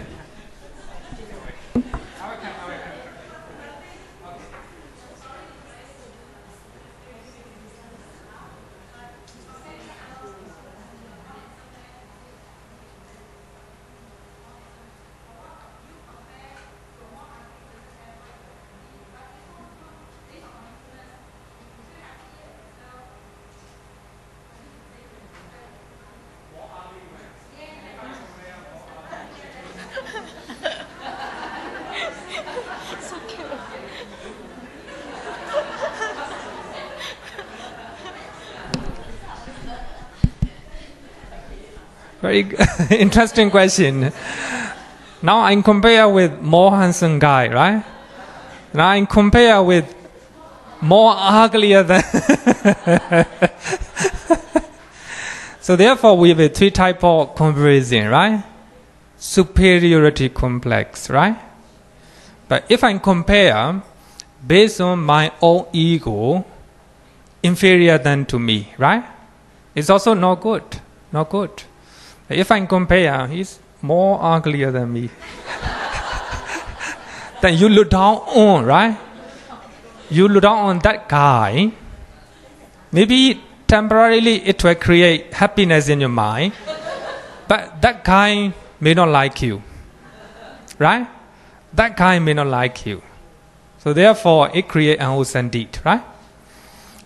Very interesting question. Now I compare with more handsome guy, right? Now I compare with more uglier than. So therefore we have a three type of comparison, right? Superiority complex, right? But if I compare based on my own ego, inferior than to me, right? It's also not good, not good. If I compare, he's more uglier than me. Then you look down on, right? You look down on that guy. Maybe temporarily it will create happiness in your mind, but that guy may not like you, right? that guy may not like you. So therefore, it creates unwholesome deed, right?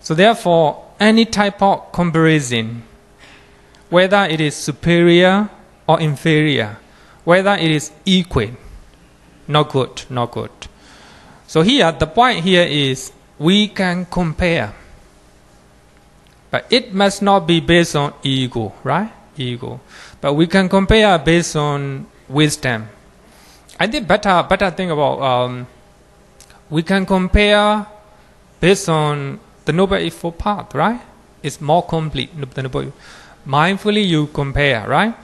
So therefore, any type of comparison, whether it is superior or inferior, whether it is equal, not good, not good. So here, the point here is, we can compare. But it must not be based on ego, right? Ego. But we can compare based on wisdom. I think better thing about, we can compare based on the Noble Eightfold Path, right? It's more complete. Mindfully you compare, right?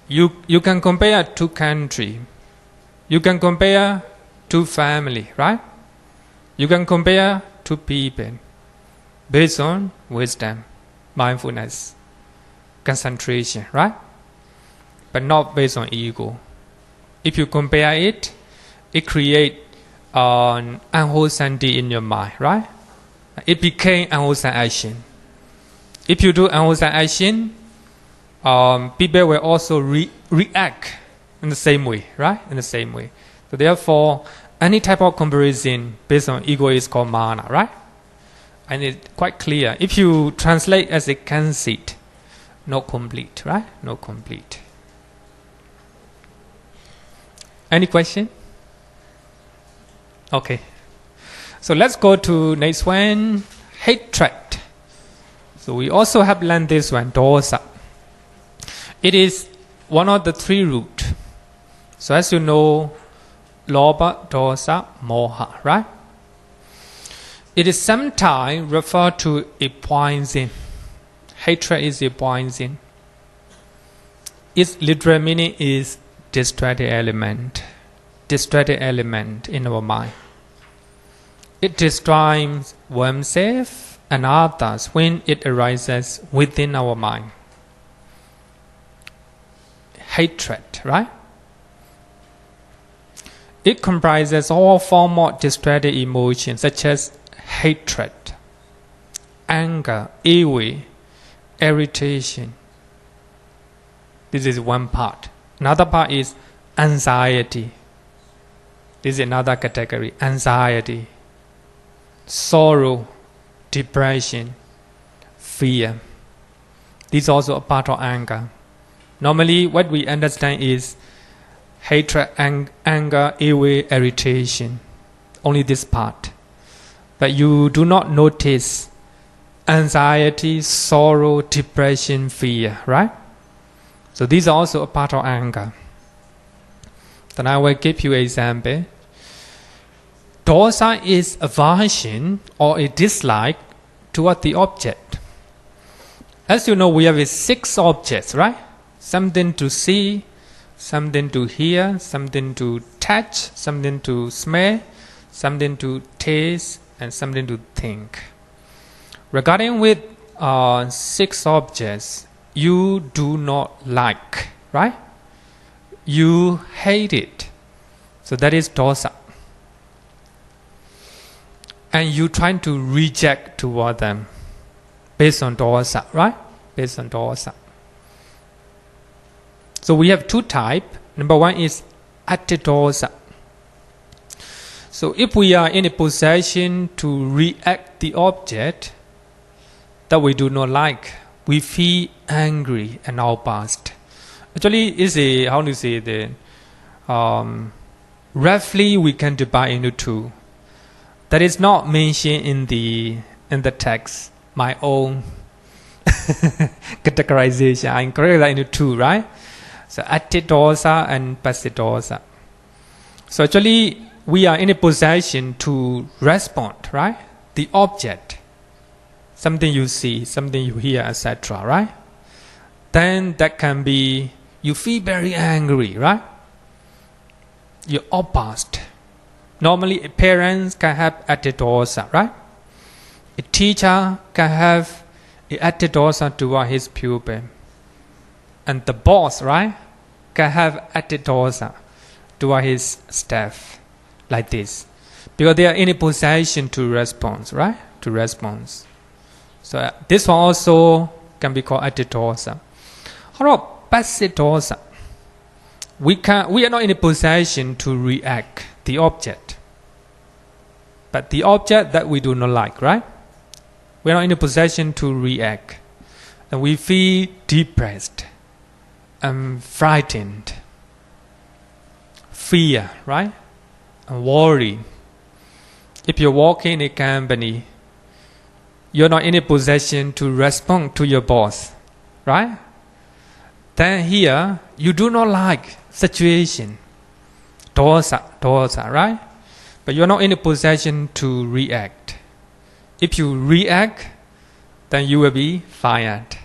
You can compare to country. You can compare to family, right? You can compare to people based on wisdom, mindfulness, concentration, right? But not based on ego. If you compare it, it creates an unwholesome deed in your mind, right? It became unwholesome action. If you do unwholesome action, people will also react in the same way, right? In the same way. So therefore, any type of comparison based on ego is called Māna, right? And it's quite clear. If you translate as a conceit, not complete, right? Not complete. Any question? Okay. So let's go to next one, hatred. So we also have learned this one, Dosa. It is one of the three roots. So as you know, Lobha, Dosa, Moha, right? It is sometimes referred to a poison. Hatred is a poison. Its literal meaning is destructive element in our mind. It destroys oneself and others when it arises within our mind. Hatred, right? It comprises all forms of destructive emotions such as hatred, anger, envy, irritation. This is one part. Another part is anxiety. This is another category. Anxiety, sorrow, depression, fear. This is also a part of anger. Normally, what we understand is hatred, anger, envy, irritation. Only this part. But you do not notice anxiety, sorrow, depression, fear, right? So these are also a part of anger. Then I will give you an example. Dosa is aversion or a dislike toward the object. As you know, we have 6 objects, right? Something to see, something to hear, something to touch, something to smell, something to taste, and something to think. Regarding with 6 objects, you do not like, right? You hate it. So that is dosa. And you trying to reject toward them based on dosa, right? Based on dosa. So we have 2 types. Number 1 is atidosa. So if we are in a position to react the object that we do not like, we feel angry and outburst. Actually, it's a, how do you say the, roughly we can divide into 2. That is not mentioned in the text. My own categorization. I correct that into 2, right? So atidosa and pasidosa. So actually, we are in a position to respond, right? The object, something you see, something you hear, etc., right? Then that can be, you feel very angry, right? You're outburst. Normally, parents can have atidosa, right? A teacher can have atidosa toward his pupil. And the boss, right, can have atidosa toward his staff, like this. Because they are in a position to respond, right? To respond. So this one also can be called atidosa. How about pasidosa? we are not in a position to react the object. But the object that we do not like, right? We are not in a position to react. And we feel depressed and frightened, fear, right? And worry. If you walk in a company, you're not in a position to respond to your boss, right? Then here, you do not like situation, dosa, right? But you're not in a position to react. If you react, then you will be fired.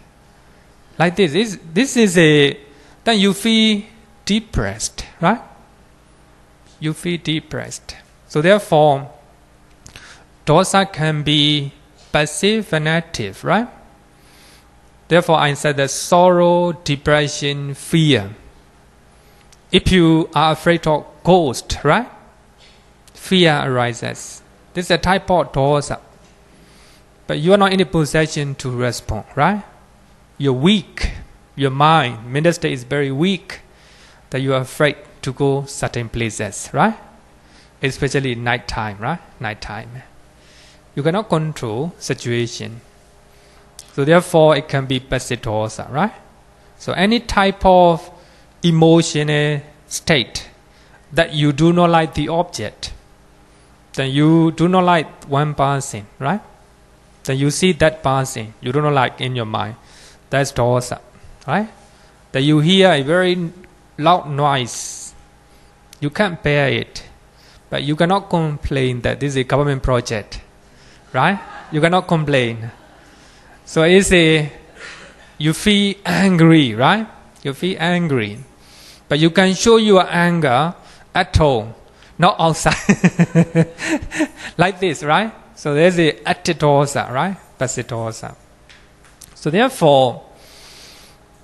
Like this. Then you feel depressed, right? You feel depressed. So therefore, dosa can be passive and active, right? Therefore, I said that sorrow, depression, fear. If you are afraid of ghost, right? Fear arises. This is a type of dosa. But you are not in a position to respond, right? You're weak. Your mind, mental state is very weak. That you are afraid to go certain places, right? Especially night time, right? Night time. You cannot control situation. So therefore, it can be passive dosa, right? So any type of emotional state that you do not like the object, then you do not like one person, right? Then you see that person you do not like in your mind. That's dosa, right? That you hear a very loud noise. You can't bear it. But you cannot complain that this is a government project, right? You cannot complain. So you feel angry, right? You feel angry. But you can show your anger at home, not outside. Like this, right? So there's a dosa, right? Passive dosa. So therefore,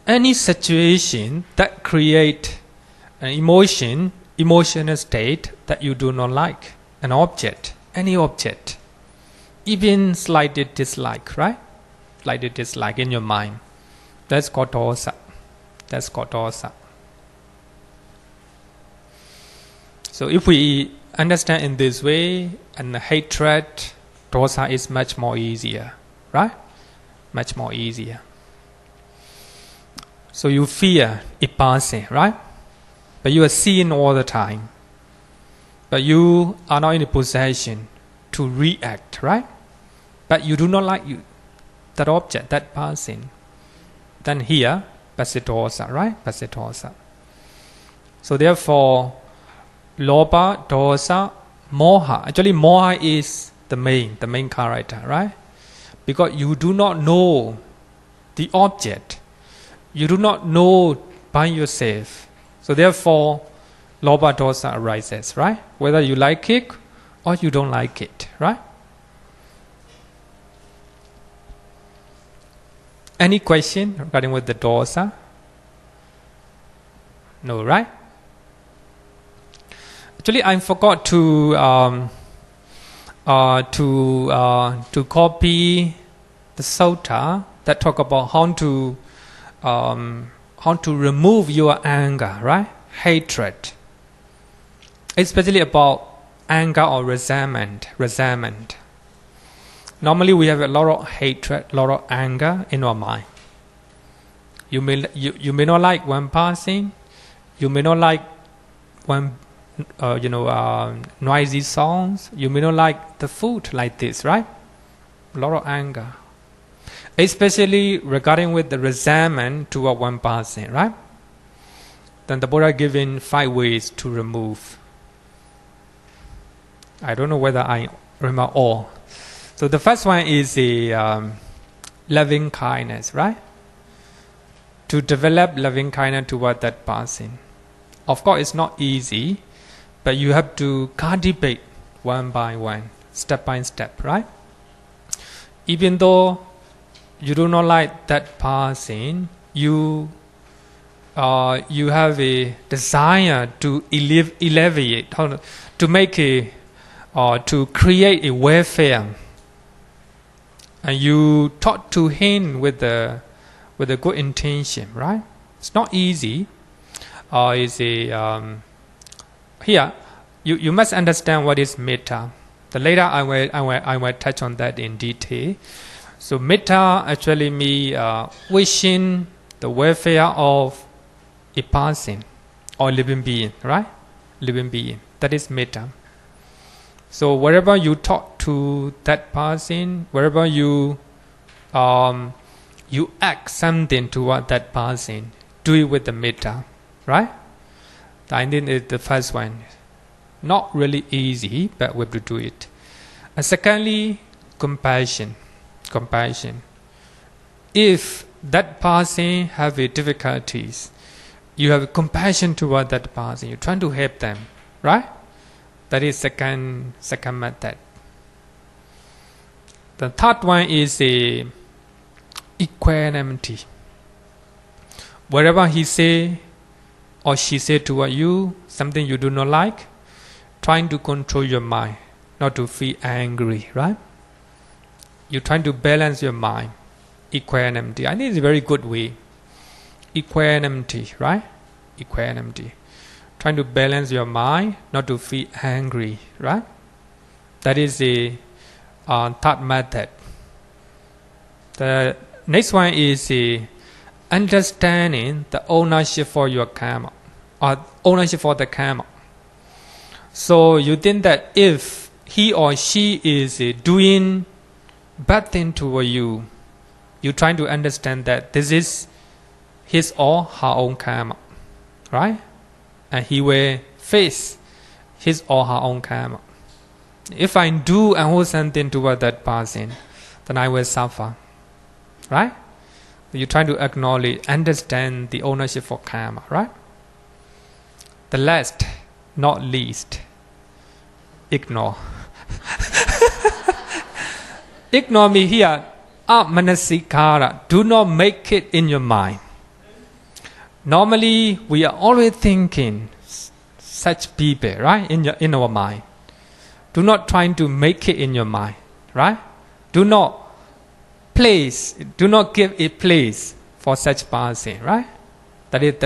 any situation that create an emotional state that you do not like, an object, any object, even slight dislike, right? Slight dislike in your mind, that's called dosa. That's called dosa. So if we understand in this way, and the hatred, dosa is much more easier, right? Much more easier. So you fear it passing, right? But you are seeing all the time. But you are not in a position to react, right? But you do not like that object, that person. Then here, passive dosa, right? Passive dosa. So therefore, loba, dosa, moha. Actually, moha is the main character, right? Because you do not know the object. You do not know by yourself. So therefore, loba, dosa arises, right? Whether you like it or you don't like it, right? Any question regarding with the dosa? No, right? Actually, I forgot to copy the sutta that talk about how to remove your anger, right? Hatred, especially about anger or resentment. Normally, we have a lot of hatred, a lot of anger in our mind. You may not like one person. You may not like one, noisy songs. You may not like the food like this, right? A lot of anger, especially regarding with the resentment toward one person, right? Then the Buddha given 5 ways to remove. I don't know whether I remember all. So the first one is the loving kindness, right? To develop loving kindness toward that person. Of course, it's not easy, but you have to cultivate one by one, step by step, right? Even though you do not like that person, you have a desire to alleviate, to make to create a welfare, and you talk to him with a good intention, right? It's not easy. or is a here. You must understand what is metta. The later I will touch on that in detail. So metta actually means wishing the welfare of a person or living being, right? Living being. That is metta. So wherever you talk to that person, wherever you act something toward that person, do it with the metta, right? I think it's the first one. Not really easy, but we have to do it. And secondly, compassion. Compassion. If that person have difficulties, you have compassion toward that person. You're trying to help them, right? That is second method. The third one is equanimity. Whatever he say or she say toward you, something you do not like, trying to control your mind, not to feel angry, right? You're trying to balance your mind. Equanimity. I think it's a very good way. Equanimity, right? Equanimity. Trying to balance your mind, not to feel angry, right? That is the third method. The next one is understanding the ownership for your karma, or ownership for the karma. So you think that if he or she is doing bad thing toward you, you're trying to understand that this is his or her own karma, right? And he will face his or her own karma. If I do unwholesome thing toward that person, then I will suffer, right? You're trying to acknowledge, understand the ownership for karma, right? The last, not least, ignore. Ignore me here. Manasikara. Do not make it in your mind. Normally, we are always thinking such people, right? In our mind. Do not try to make it in your mind, right? Do not give a place for such person, right? That is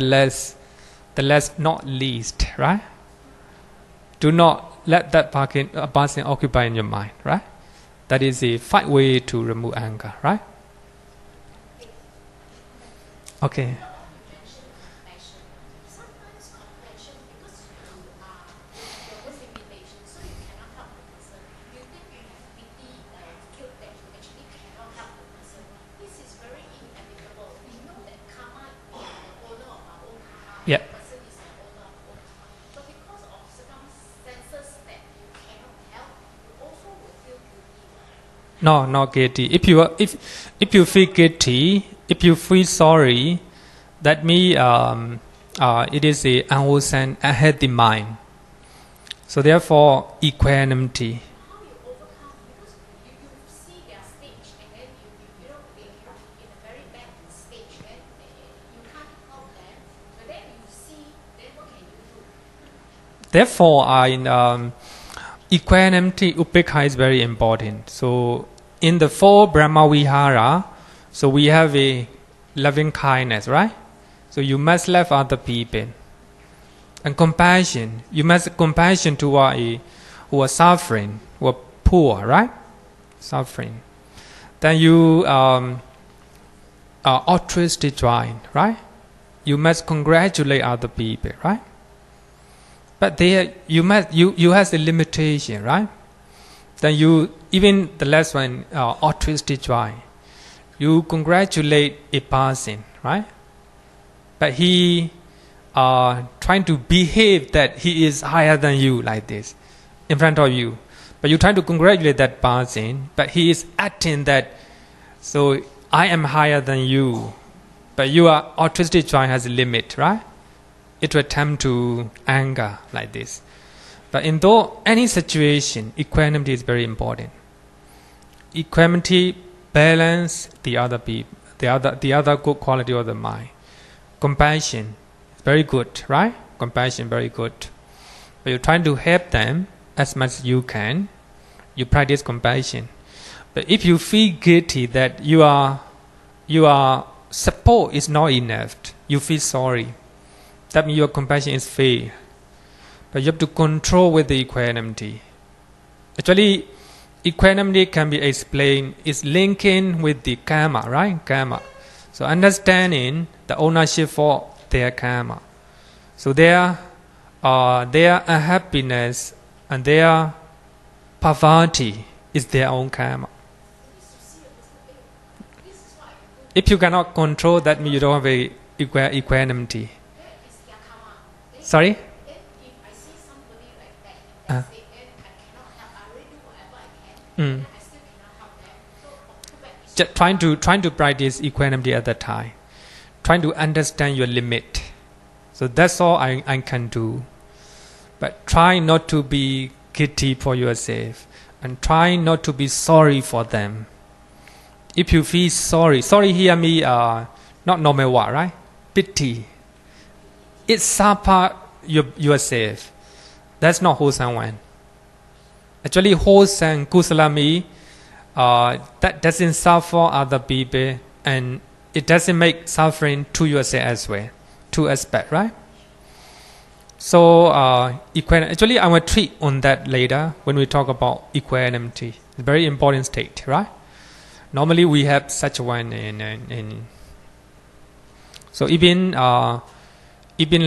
the last not least, right? Do not let that person occupy in your mind, right? That is the 5 way to remove anger, right? Okay. Sometimes compassion, because you are with limitation, so you cannot help the person. You think you have pity and guilt that you actually cannot help the person. This is very inevitable. We know that karma, we are the owner of our own karma. Yeah. The person is the owner of our own karma. But because of circumstances that you cannot help, you also will feel guilty. No, not guilty. If you feel guilty, if you feel sorry, that means it is a unwholesome, unhealthy mind. So therefore, equanimity. How you overcome? Because you see their stage, and then you know they are in a very bad stage, and you can't help them. But then you see, then what can you do? Therefore, equanimity, upekkha is very important. So in the 4 Brahma Vihara, so we have a loving kindness, right? So you must love other people. And compassion, you must compassion toward who are suffering, who are poor, right? Suffering. Then you are altruistic joy, right? You must congratulate other people, right? But there you have a limitation, right? Then you, even the last one, altruistic joy. You congratulate a person, right? But he trying to behave that he is higher than you, like this, in front of you. But you try to congratulate that person, but he is acting that, so I am higher than you. But your altruistic joy has a limit, right? It will tempt to anger, like this. But in any situation, equanimity is very important. Equanimity balance the other people, the other good quality of the mind. Compassion, very good, right? Compassion, very good. But you're trying to help them as much as you can. You practice compassion. But if you feel guilty that your support is not enough, you feel sorry, that means your compassion is fair. But you have to control with the equanimity. Actually, equanimity can be explained, is linking with the karma, right? Karma. So understanding the ownership for their karma. So their unhappiness and their poverty is their own karma. If you cannot control, that means you don't have a equanimity. Sorry? If I see somebody like that, and they say, I cannot help, I already do whatever I can, and I still cannot help them. So, too bad. Just trying to practice equanimity at that time. Trying to understand your limit. So that's all I can do. But try not to be guilty for yourself. And try not to be sorry for them. If you feel sorry here means not normal word, right? Pity. It suffer yourself. That's not wholesome one. Actually, wholesome kusala means that doesn't suffer other people and it doesn't make suffering to yourself as well. Two aspects, right? So, actually, I will treat on that later when we talk about equanimity. It's a very important state, right? Normally, we have such one in. So even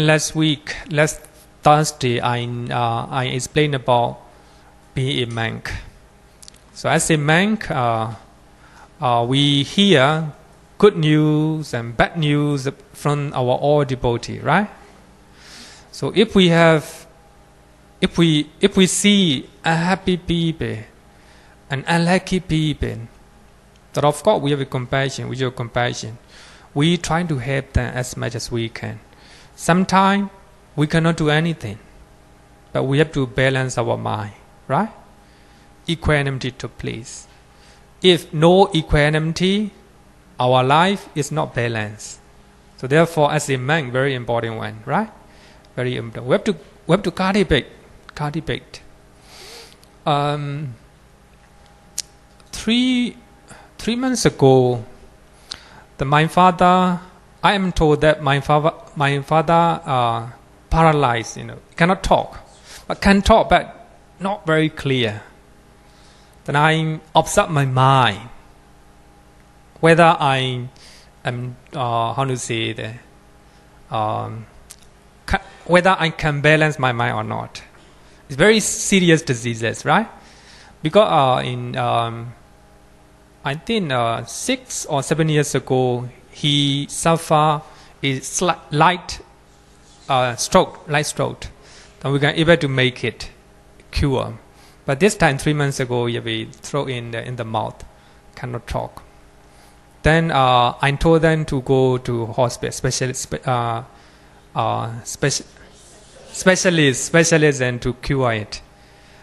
last Thursday, I explained about being a monk. So as a monk, we hear good news and bad news from our all devotee, right? So if we see unhappy people and unlucky people, that of course we have a compassion. With your compassion, we try to help them as much as we can. Sometimes we cannot do anything, but we have to balance our mind, right? Equanimity to place. If no equanimity, our life is not balanced. So therefore, as a monk, very important one, right? Very important. We have to cultivate. Three months ago, my father. I am told that my father paralyzed. Cannot talk, but can talk, but not very clear. Then I observe my mind, whether I am whether I can balance my mind or not. It's very serious diseases, right? Because I think 6 or 7 years ago, he suffered a light stroke. Then we can able to make it cure. But this time, 3 months ago, we throw in the mouth, cannot talk. Then I told them to go to hospital, specialist, and to cure it.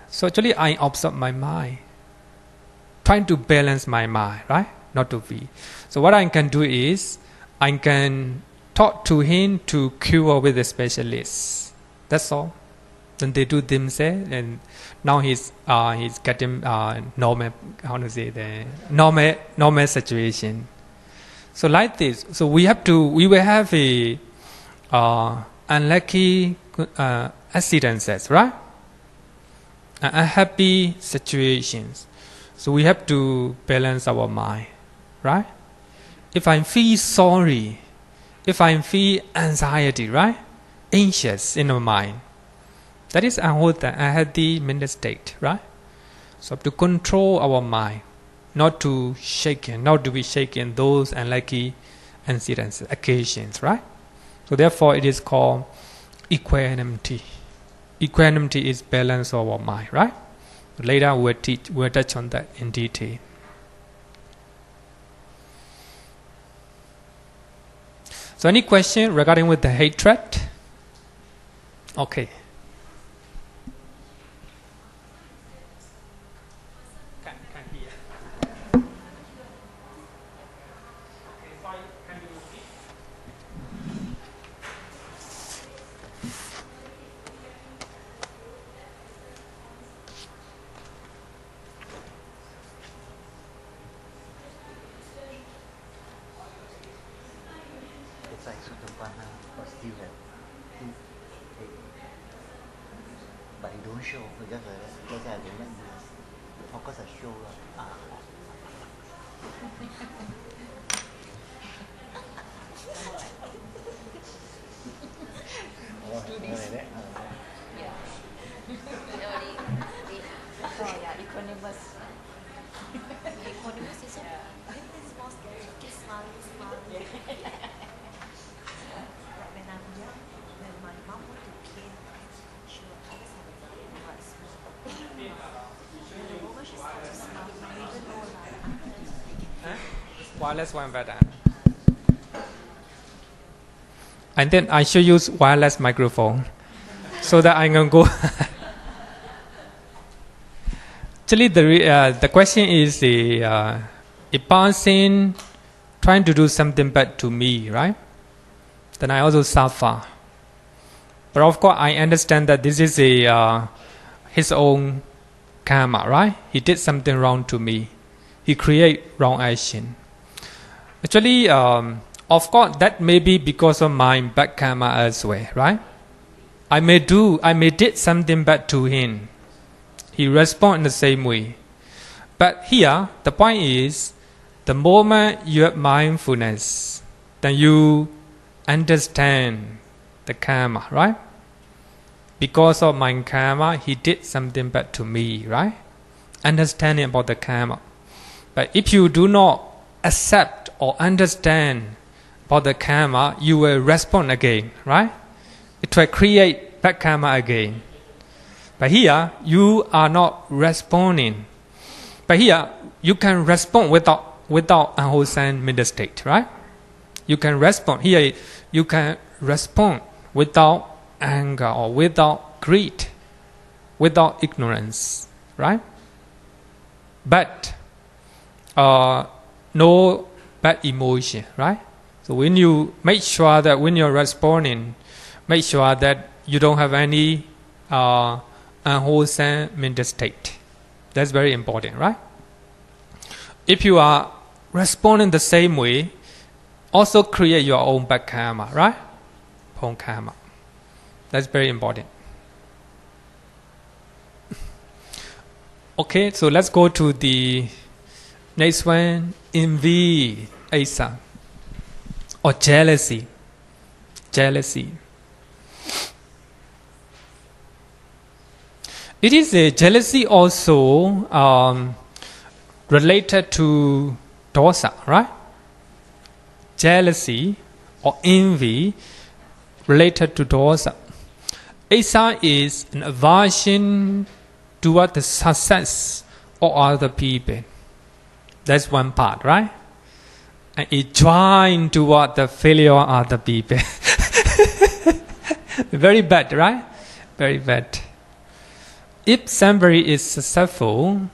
So actually, I observe my mind, trying to balance my mind, right? Not to be. So what I can do is, I can talk to him to cure with a specialist. That's all. Then they do themselves, and now he's getting normal. Normal situation. So like this. So we will have a unlucky accidents, right? Unhappy situations. So we have to balance our mind, right? If I feel sorry, if I feel anxiety, right? Anxious in our mind, that is unhealthy mental state, right? So to control our mind, not to be shaken those unlucky incidents, occasions, right? So therefore it is called equanimity. Equanimity is balance of our mind, right? Later we'll touch on that in detail. So any question regarding with the hatred? Okay. but you don't show because that's how they make you focus on show. Equanimous is small scale. Keep smiling, smiling. Like when I'm young, when my mom went to cane, she would always have a very bright smile. And the moment she starts to smile, you even know like Wireless one better. And then I should use wireless microphone so that I can go. Actually, the question is if person trying to do something bad to me, right? Then I also suffer. But of course, I understand that this is his own karma, right? He did something wrong to me. He create wrong action. Actually, of course, that may be because of my bad karma elsewhere, right? I may did something bad to him. He responds in the same way. But here, the point is, the moment you have mindfulness, then you understand the karma, right? Because of my karma, he did something bad to me, right? Understanding about the karma. But if you do not accept or understand about the karma, you will respond again, right? It will create bad karma again. But here, you are not responding. But here, you can respond without unwholesome mental state, right? You can respond. Here, you can respond without anger or without greed, without ignorance, right? But no bad emotion, right? So when you make sure that when you're responding, make sure that you don't have any unwholesome mental state. That's very important, right? If you are responding the same way, also create your own bad karma, right? Own karma. That's very important. Okay, so let's go to the next one. Envy, issā, or jealousy. Jealousy. It is a jealousy also related to dosa, right? Jealousy or envy related to dosa. Issā is an aversion toward the success of other people. That's one part, right? And it joins toward the failure of other people. Very bad, right? Very bad. If somebody is successful,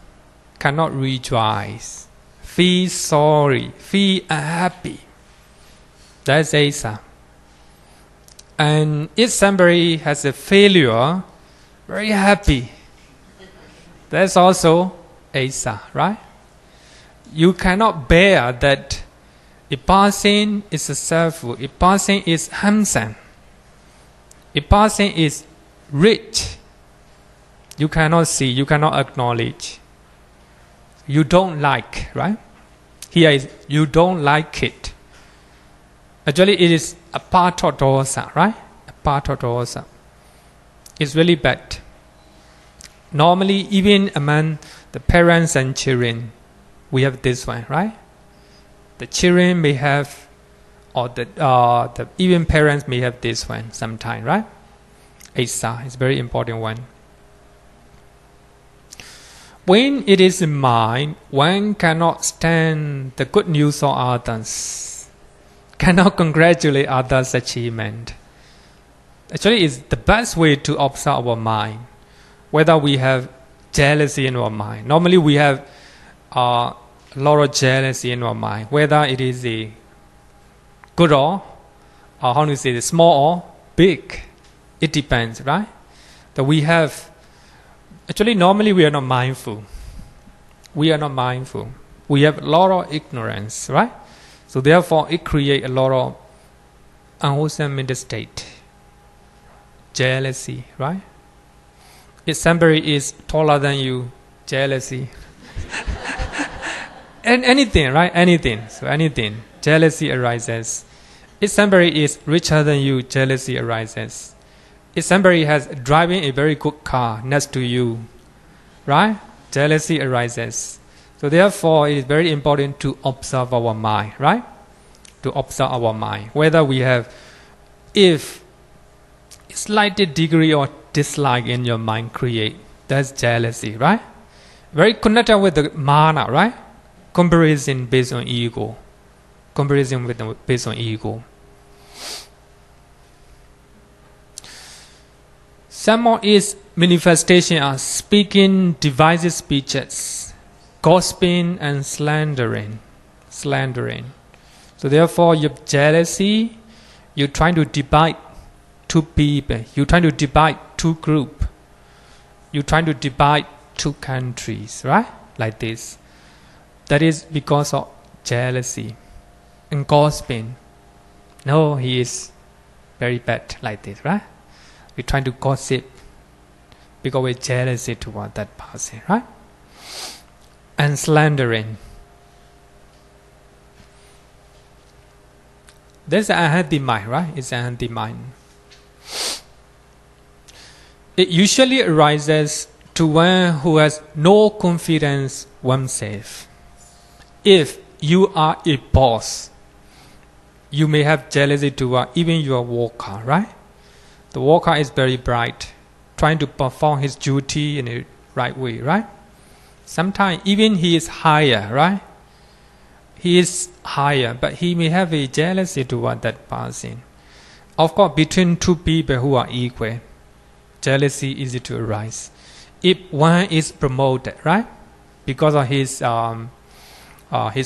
cannot rejoice, feel sorry, feel unhappy. That's issā. And if somebody has a failure, very happy. That's also issā, right? You cannot bear that a person is successful, a person is handsome, a person is rich. You cannot see, you cannot acknowledge. You don't like, right? Here is you don't like it. Actually, it is a part of dosa, right? A part of dosa. It's really bad. Normally, even among the parents and children, we have this one, right? The children may have, or the even parents may have this one sometime, right? Issā is a very important one. When it is in mind, one cannot stand the good news of others, cannot congratulate others' achievement. Actually, it's the best way to observe our mind, whether we have jealousy in our mind. Normally, we have a lot of jealousy in our mind, whether it is a good or how do you say, small or big. It depends, right? That we have. Actually, normally we are not mindful. We are not mindful. We have a lot of ignorance, right? So therefore, it creates a lot of unwholesome mental state, jealousy, right? If somebody is taller than you, jealousy. And anything, right? Anything. So anything. Jealousy arises. If somebody is richer than you, jealousy arises. If somebody has driving a very good car next to you, right? Jealousy arises. So therefore, it is very important to observe our mind, right? To observe our mind. Whether we have, if slight degree of dislike in your mind create, that's jealousy, right? Very connected with the Māna, right? Comparison based on ego. Comparison based on ego. Some of its manifestations are speaking divisive speeches, gossiping and slandering. So therefore, you have jealousy. You're trying to divide two people. You're trying to divide two groups. You're trying to divide two countries, right? Like this. That is because of jealousy and gossiping. No, he is very bad like this, right? We're trying to gossip because we're jealousy toward that person, right? And slandering. That's an unhealthy mind, right? It's an unhealthy mind. It usually arises to one who has no confidence oneself. If you are a boss, you may have jealousy toward even your worker, right? The worker is very bright, trying to perform his duty in the right way, right? Sometimes even he is higher, right? He is higher, but he may have a jealousy toward that person. Of course, between two people who are equal, jealousy is easy to arise. If one is promoted, right, because of his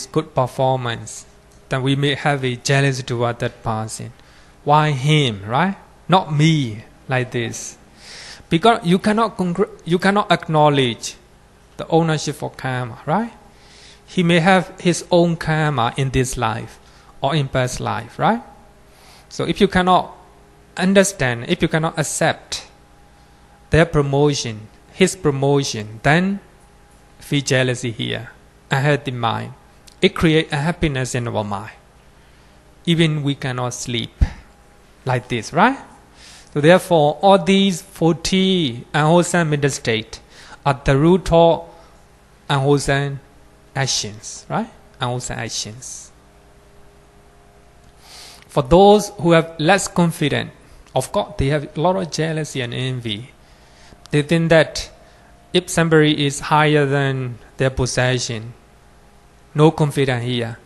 good performance, then we may have a jealousy toward that person. Why him, right? Not me, like this. Because you cannot acknowledge the ownership of karma, right? He may have his own karma in this life or in past life, right? So if you cannot understand, if you cannot accept their promotion, his promotion, then feel jealousy here. Unhealthy mind. It creates a happiness in our mind. Even we cannot sleep like this, right? So therefore, all these 40 unwholesome mental states are the root of unwholesome actions, right? Unwholesome actions. For those who have less confidence, of course, they have a lot of jealousy and envy. They think that if somebody is higher than their possession, no confidence here,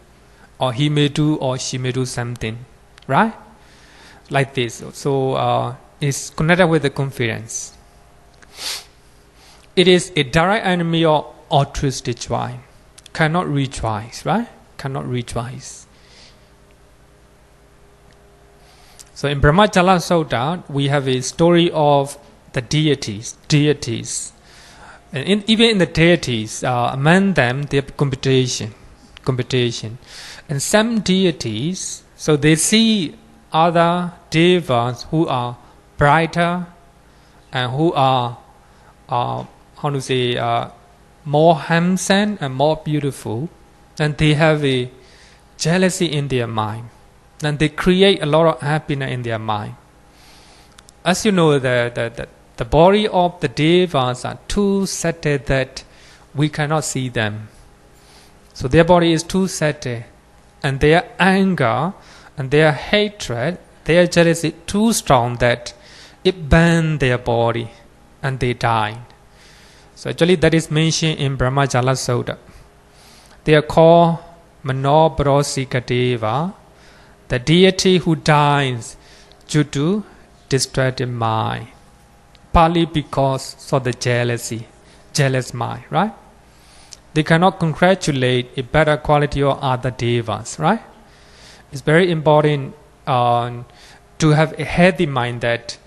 or he may do or she may do something, right? Like this. So it's connected with the confidence. It is a direct enemy of altruistic joy. Cannot rejoice, right? Cannot rejoice. So in Brahmachala Sutta, we have a story of the deities. And even in the deities, among them, they have competition. And some deities, so they see other devas who are brighter and who are, more handsome and more beautiful, and they have a jealousy in their mind. And they create a lot of happiness in their mind. As you know, the body of the devas are too subtle that we cannot see them. So their body is too subtle, and their anger and their hatred, their jealousy too strong that it burns their body and they die. So actually that is mentioned in Brahmachala Sutta. They are called Manobrosika Deva, the deity who dies due to distracted mind. Partly because of the jealous mind, right? They cannot congratulate a better quality of other devas, right? It's very important to have a healthy mind that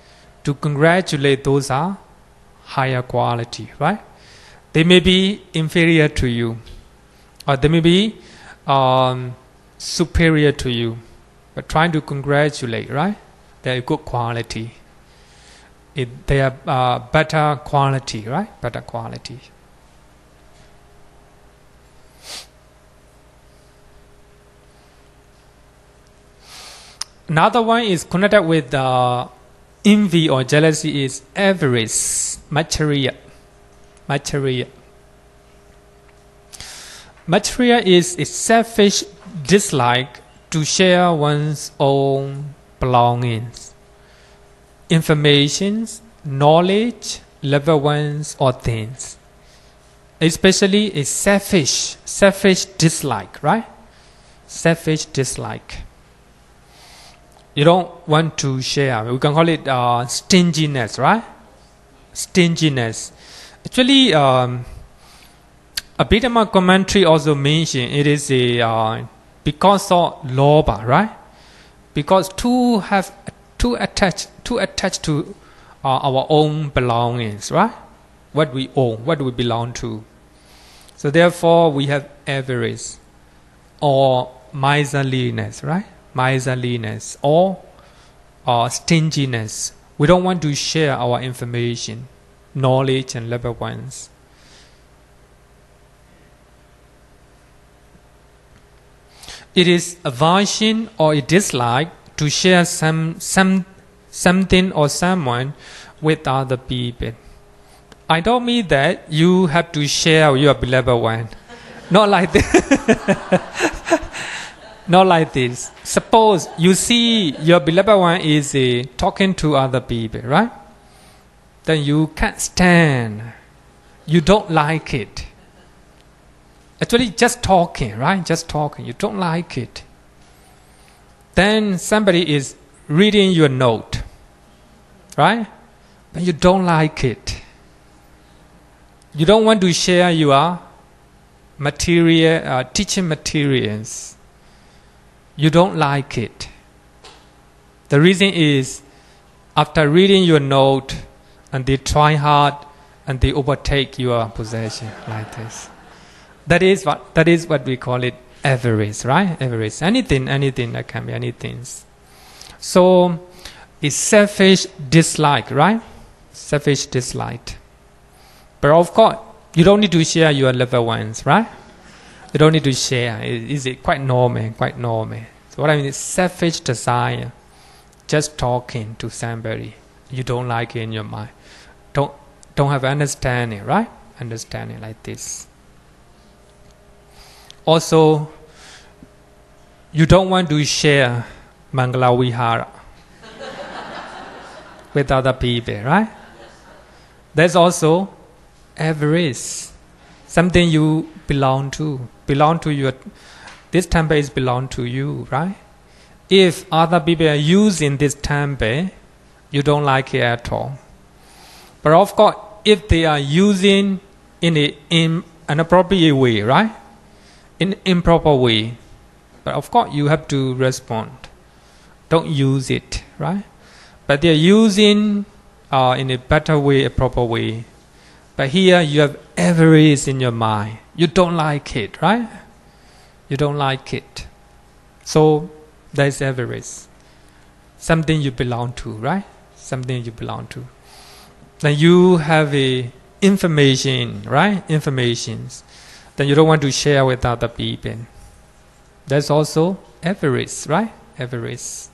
to congratulate those are higher quality, right? They may be inferior to you, or they may be superior to you, but trying to congratulate, right? They're good quality. They are better quality, right? Better quality. Another one is connected with envy or jealousy is avarice, Macchariya. Macchariya. Macchariya is a selfish dislike to share one's own belongings, information, knowledge, loved ones or things. Especially a selfish dislike, right? Selfish dislike. You don't want to share. We can call it stinginess, right? Stinginess. Actually, Abhidhamma commentary also mention it is a because of lobha, right? Because too attached to our own belongings, right? What we own, what we belong to. So therefore, we have avarice or miserliness, right? Miserliness or stinginess. We don't want to share our information, knowledge, and loved ones. It is aversion or a dislike to share something or someone with other people. I don't mean that you have to share your beloved one. Not like this. Not like this. Suppose you see your beloved one is talking to other people, right? Then you can't stand. You don't like it. Actually, just talking, right? Just talking. You don't like it. Then somebody is reading your note, right? But you don't like it. You don't want to share your material, teaching materials. You don't like it. The reason is, after reading your note, and they try hard, and they overtake your possession like this. That is what we call it avarice, right? Avarice. Anything that can be anything. So it's selfish dislike, right? Selfish dislike. But of course, you don't need to share your loved ones, right? You don't need to share. It's quite normal, quite normal. So what I mean is selfish desire. Just talking to somebody you don't like it in your mind. Don't have understanding, right? Understanding like this. Also, you don't want to share Mangala Vihara with other people, right? There's also avarice, something you belong to your. This temple is belong to you, right? If other people are using this temple, you don't like it at all. But of course, if they are using in an appropriate way, right? In improper way, but of course you have to respond. Don't use it, right? But they are using in a better way, a proper way. But here you have avarice in your mind. You don't like it, right? You don't like it. So there is avarice. Something you belong to, right? Something you belong to. Then you have a information, right? Informations. Then you don't want to share with other people. That's also avarice, right? Avarice.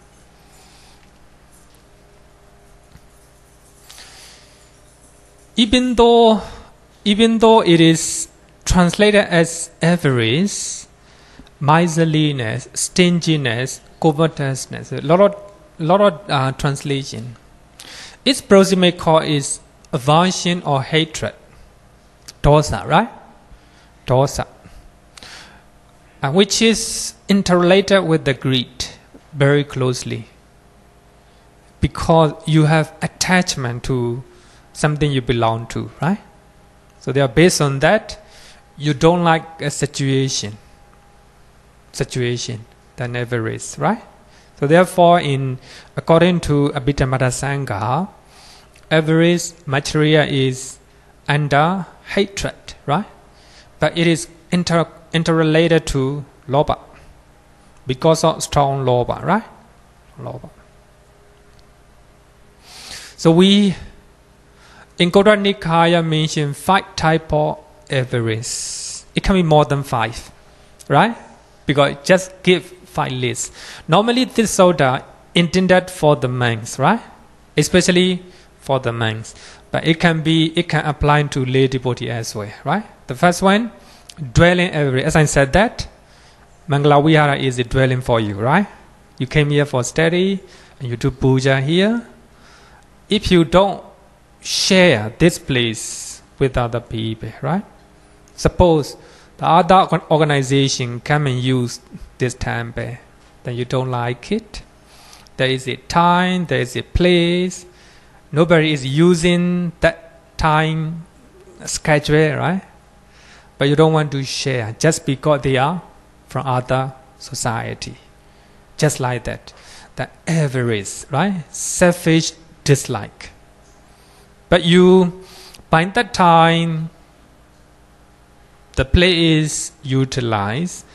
Even though it is translated as avarice, miserliness, stinginess, covetousness, a lot of translation. Its proximate cause is aversion or hatred, dosa, right? Dosa, which is interrelated with the greed very closely, because you have attachment to something you belong to, right? So they are based on that. You don't like a situation, then avarice, right? So therefore, according to Abhidhamma Sangha, avarice, Macchariya is under hatred, right? But it is interrelated to lobha, because of strong lobha, right? Lobha. So we In Kotra Nikaya mention 5 type of avarice. It can be more than 5, right? Because it just give 5 lists. Normally this sutta intended for the monks, right? Especially for the monks. But it can apply to lay devotee as well, right? The first one, dwelling avarice. As I said that, Mangala Vihara is a dwelling for you, right? You came here for study, and you do puja here. If you don't share this place with other people, right? Suppose the other organization come and use this temple, then you don't like it. There is a time, there is a place. Nobody is using that time schedule, right? But you don't want to share just because they are from other society. Just like that. The avarice, right? Selfish dislike. But you, by that time, the place is utilized,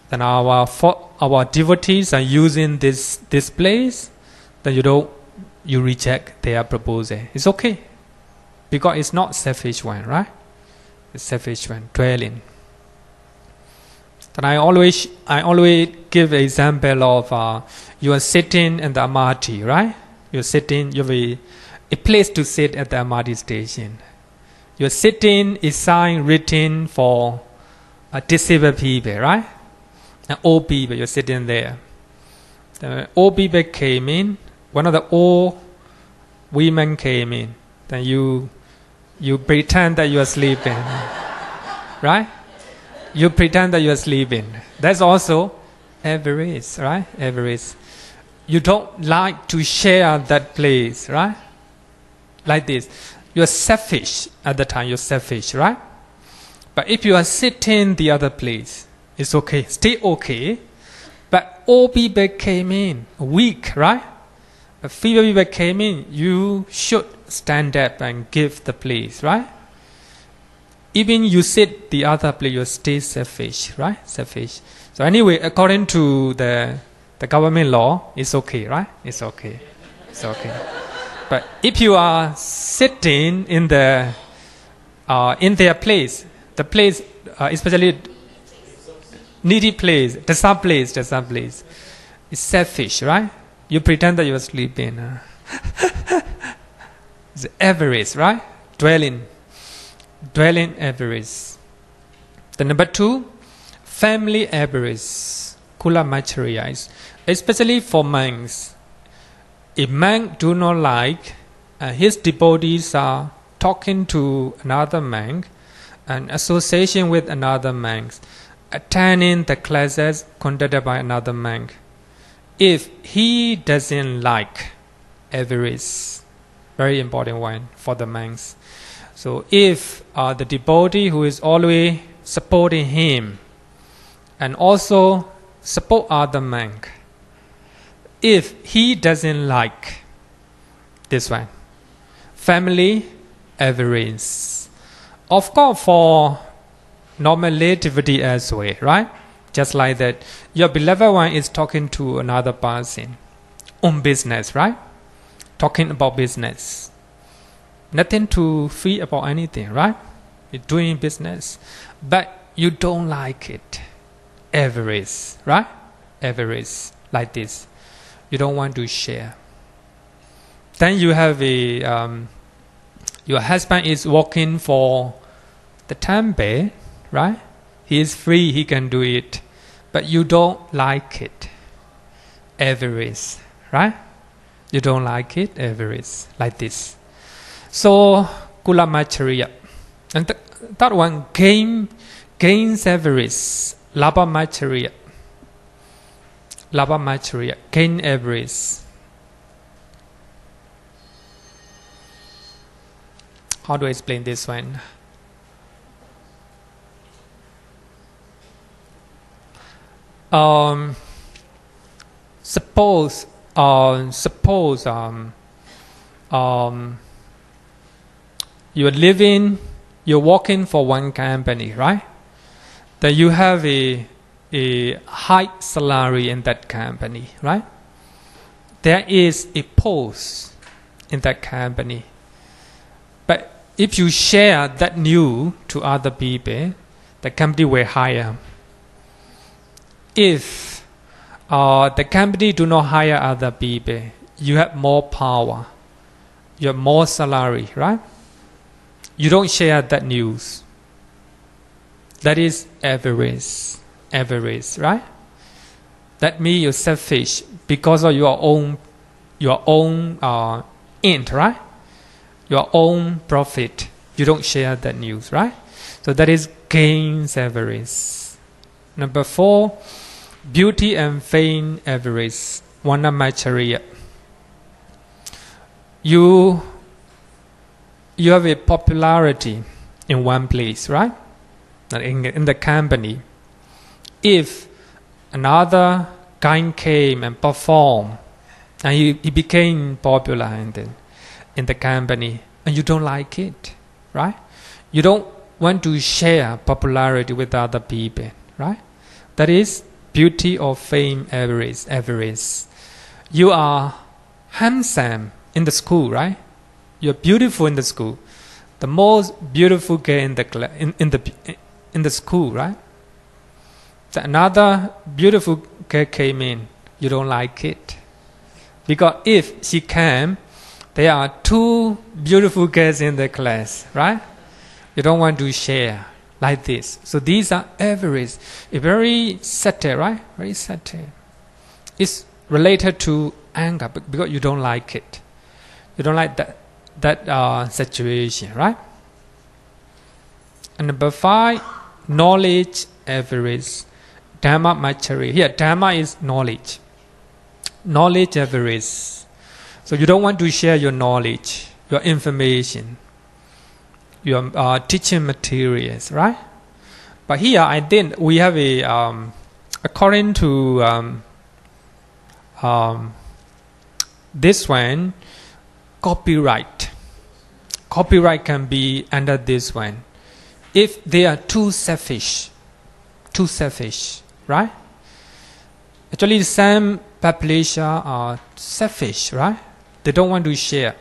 then our devotees are using this place, then you reject their proposal. It's okay. Because it's not selfish one, right? It's selfish one, dwelling. Then I always give an example of you are sitting in the MRT, right? You're sitting, you have a place to sit at the MRT station. You're sitting is sign written for disabled people, right? And old people, you're sitting there. The old people came in. One of the old women came in. Then you pretend that you are sleeping, right? You pretend that you are sleeping. That's also avarice, right? Avarice. You don't like to share that place, right? Like this. You are selfish at the time. You're selfish, right? But if you are sitting the other place, it's okay. Stay okay. But all people came in, weak, right? But few people came in, you should stand up and give the place, right? Even you sit the other place, you stay selfish, right? Selfish. So anyway, according to the government law, it's okay, right? It's okay. It's okay. But if you are sitting in their place, the place, especially needy place, the sub place, it's selfish, right? You pretend that you are sleeping. It's avarice, right? Dwelling avarice. The number 2, family avarice, kula Macchariya, especially for monks. If monk do not like, his devotees are talking to another monk, and association with another monk, attending the classes conducted by another monk. If he doesn't like avarice, very important one for the monks. So if the devotee who is always supporting him and also support other monk, if he doesn't like this one, family avarice. Of course, for normal lay devotee as well, right? Just like that, your beloved one is talking to another person on business, right? Talking about business. Nothing to feel about anything, right? You're doing business. But you don't like it. Avarice, right? Avarice, like this. You don't want to share. Then you have your husband is working for the temple, right? He is free, he can do it. But you don't like it. Avarice, right? You don't like it, avarice, like this. So, kula Macchariya. And that one, gains avarice, labha Macchariya. Labha Macchariya, gain avarice. How do I explain this one? Suppose you're working for one company, right? Then you have a high salary in that company, right? There is a post in that company, but if you share that news to other people, the company will hire. If the company do not hire other people, you have more power, you have more salary, right? You don't share that news. That is avarice. Avarice, right? That means you're selfish because of your own end, right? Your own profit. You don't share that news, right? So that is gains avarice. Number 4, beauty and fame avarice. One of Macchariya. You have a popularity in one place, right? In the company. If another guy came and performed, and he became popular in the company, and you don't like it, right? You don't want to share popularity with other people, right? That is beauty or fame avarice. You are handsome in the school, right? You're beautiful in the school. The most beautiful girl in the school, right? So another beautiful girl came in. You don't like it. Because if she came, there are 2 beautiful girls in the class, right? You don't want to share like this. So these are avarice. It's very subtle, right? Very subtle. It's related to anger because you don't like it. You don't like that situation, right? And number 5, knowledge avarice. Dhamma Macchariya. Here, Dhamma is knowledge. Knowledge avarice. So you don't want to share your knowledge, your information, your teaching materials, right? But here, I think we have a, according to this one, copyright. Copyright can be under this one. If they are too selfish, right? Actually, some population are selfish, right? They don't want to share.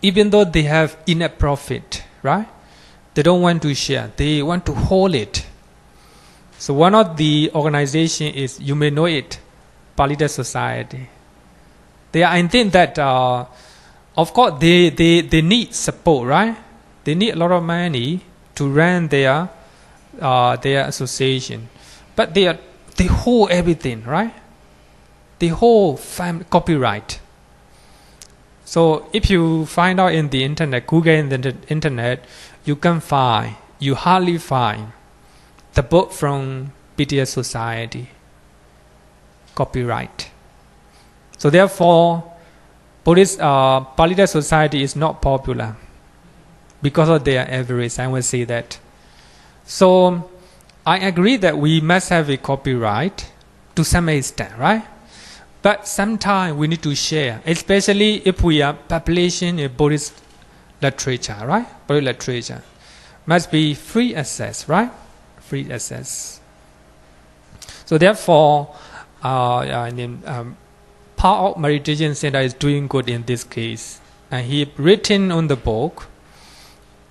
Even though they have enough profit, right? They don't want to share. They want to hold it. So one of the organization is, you may know it, Buddhist society. I think that, of course, they need support, right? They need a lot of money to run their association. But they hold everything, right? They hold copyright. So if you find out in the internet, Google in the internet, you hardly find the book from Buddhist society, copyright. So therefore, Buddhist society is not popular because of their avarice. I will say that. So I agree that we must have a copyright to some extent, right? But sometimes we need to share, especially if we are publishing a Buddhist literature, right? Buddhist literature must be free access, right? Free access. So therefore, part of Meditation Center is doing good in this case. And he written on the book,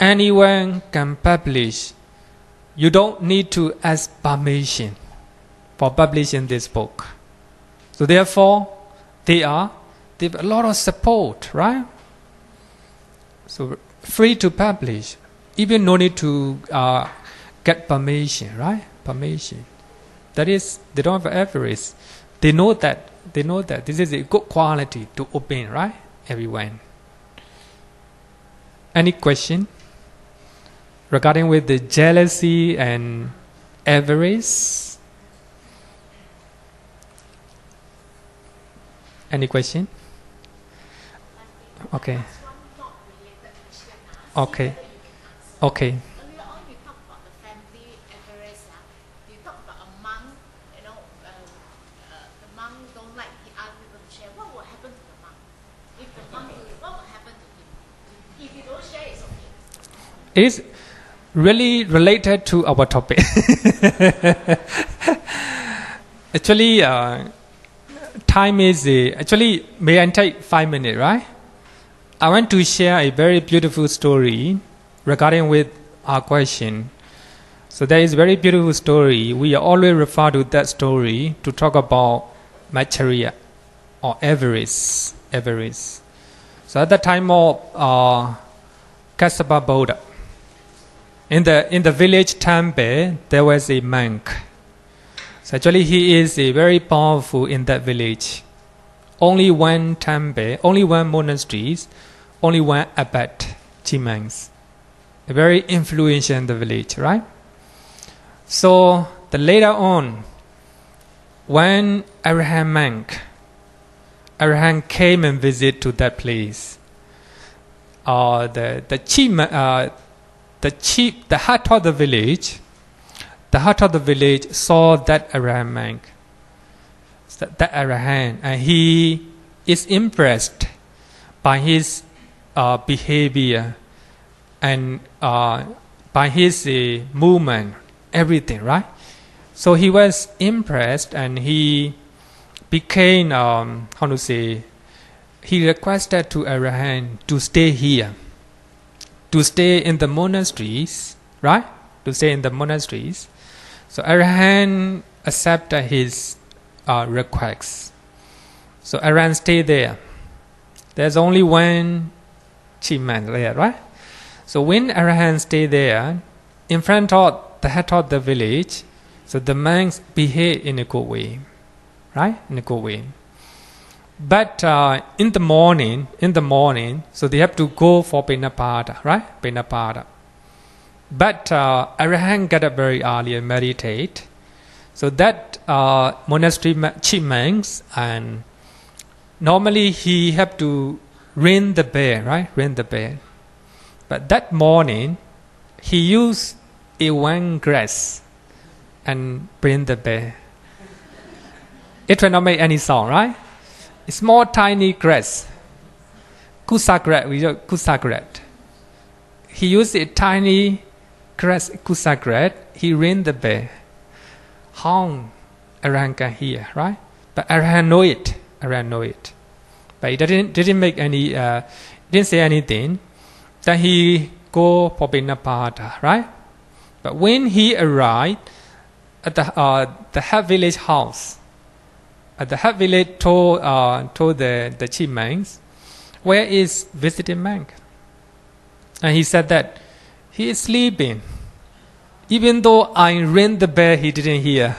anyone can publish. You don't need to ask permission for publishing this book. So therefore, they have a lot of support, right? So free to publish, even no need to get permission, right? Permission. That is, they don't have avarice. They know that this is a good quality to open, right? Everyone. Any question regarding with the jealousy and avarice? Any question? Okay. Okay. Okay. Earlier on, you talked about the family avarice. You talked about a monk. The monk don't like the other people to share. What will happen to the monk? If the monk, what will happen to him? If you don't share, it's okay. It is really related to our topic. Actually, time is actually, may I take 5 minutes, right? I want to share a very beautiful story regarding with our question. So there is a very beautiful story. We always refer to that story to talk about Macchariya or Avarice. Avarice. So at the time of Cakkapala Buddha, in the village temple, there was a monk. So actually he is a very powerful in that village. Only one temple, only one monastery, only one abbot, monks. Very influential in the village, right? So later on, when Arahant came and visited to that place, the heart of the village saw that Arahant, and he is impressed by his behavior and by his movement, everything, right? So he was impressed and he became, he requested to Arahant to stay here, to stay in the monasteries, right? To stay in the monasteries. So Arahant accepted his request. So Arahant stayed there. There's only one man there, right? So when Arahant stayed there, in front of the head of the village, so the monks behave in a good way, right? In a good way. But in the morning, so they have to go for Pinapada, right? Pinapada. But Arahant got up very early and meditate. So that monastery chief monks, and normally he have to ring the bell, right? Ring the bell. But that morning, he used a one grass and ring the bell. It will not make any sound, right? It's more tiny grass. Kusagrat, we use kusagrat. He used a tiny grass kusagrat. He ring the bell. How Arahant can hear, right? But Arahant know it. Arahant know it. But he didn't make any. Didn't say anything. Then he go for Pinapada, right? But when he arrived at the head village house, the head village told the chief monks, where is visiting monk? And he said that he is sleeping. Even though I rang the bell, he didn't hear.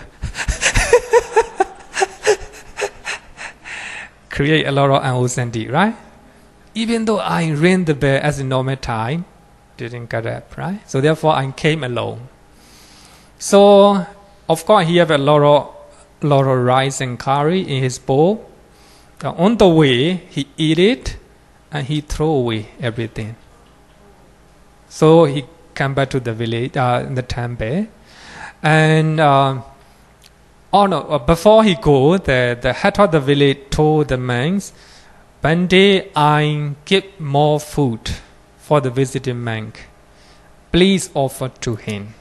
Create a lot of uncertainty, right? Even though I rang the bell as a normal time, didn't get up, right? So therefore I came alone. So of course he have a lot of rice and curry in his bowl. On the way he eat it and he throw away everything. So he come back to the village, the temple, and before he go, the head of the village told the monks, Bhante, I give more food for the visiting monk. Please offer to him.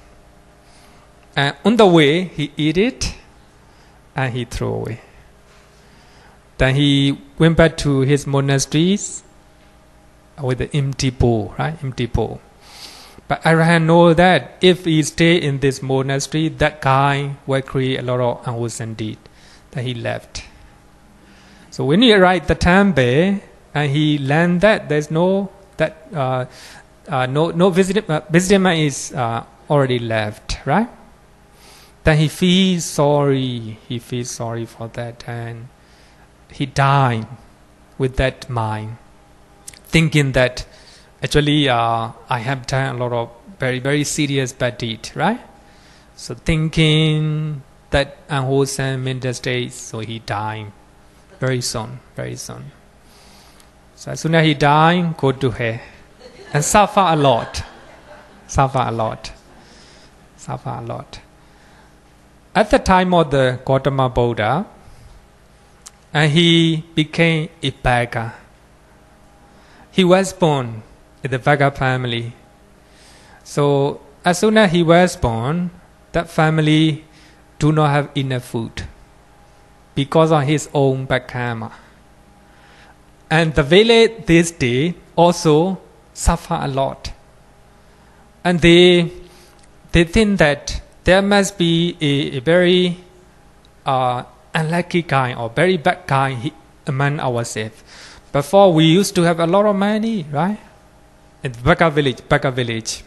And on the way, he eat it and he throw away. Then he went back to his monasteries with the empty bowl, right? Empty bowl. But Arahant know that if he stay in this monastery, that guy will create a lot of unwholesome deed. That he left. So when he arrived at the temple and he learned that there's no visiting man is already left, right? Then he feels sorry. He feels sorry for that, and he died with that mind, thinking that actually I have done a lot of very, very serious bad deed, right? So thinking that unwholesome mental state, so he died very soon, very soon. So as soon as he died, go to hell and suffer a lot, suffer a lot, suffer a lot. At the time of the Gautama Buddha, and he became a beggar. He was born in the beggar family. So as soon as he was born, that family do not have enough food because of his own bad karma. And the village this day also suffer a lot. and they think that there must be a very unlucky guy or very bad guy among ourselves. Before we used to have a lot of money, right? In Baka village.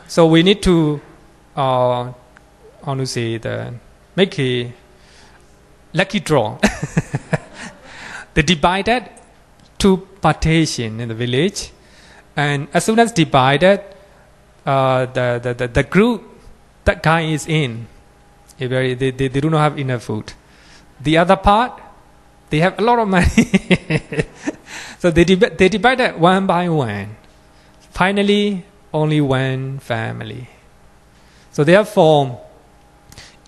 So we need to, make a lucky draw. They divided two partition in the village, and as soon as divided, the group that guy is in, they do not have enough food. The other part, they have a lot of money. So they divided one by one. Finally, only one family. So therefore,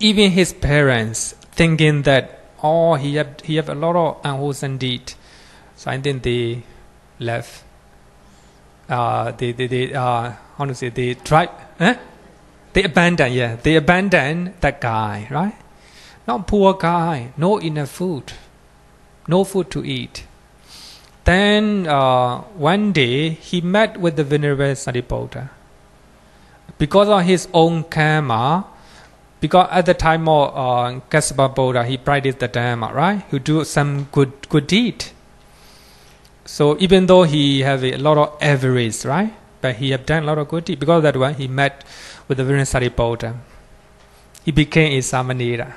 even his parents thinking that he have a lot of unwholesome deed, so I think they left. They tried. They abandoned that guy, right? Not poor guy, no enough food, no food to eat. Then one day he met with the Venerable Sariputta. Because of his own karma, because at the time of Kassapa Buddha, he practiced the Dhamma, right? He do some good deed. So even though he have a lot of avarice, right? But he have done a lot of good deed. Because of that one, he met with the Venerable Sariputta. He became a Samanera.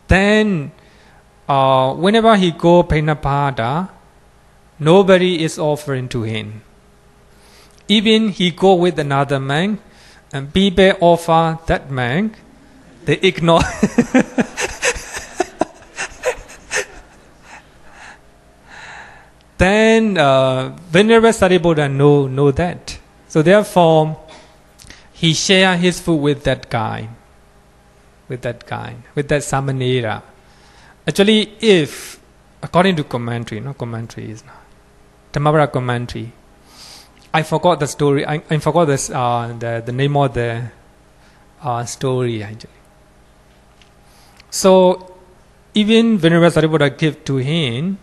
Then, whenever he go Panapada, nobody is offering to him. Even he go with another man, and people offer that man, they ignore. Then Venerable Sariputta know that. So therefore, he share his food with that guy. With that Samanera. Actually, if, according to commentary, no commentary is not. Dhammavara commentary. I forgot the story. I forgot this, the name of the story actually. So even Venerable Sariputta give to him.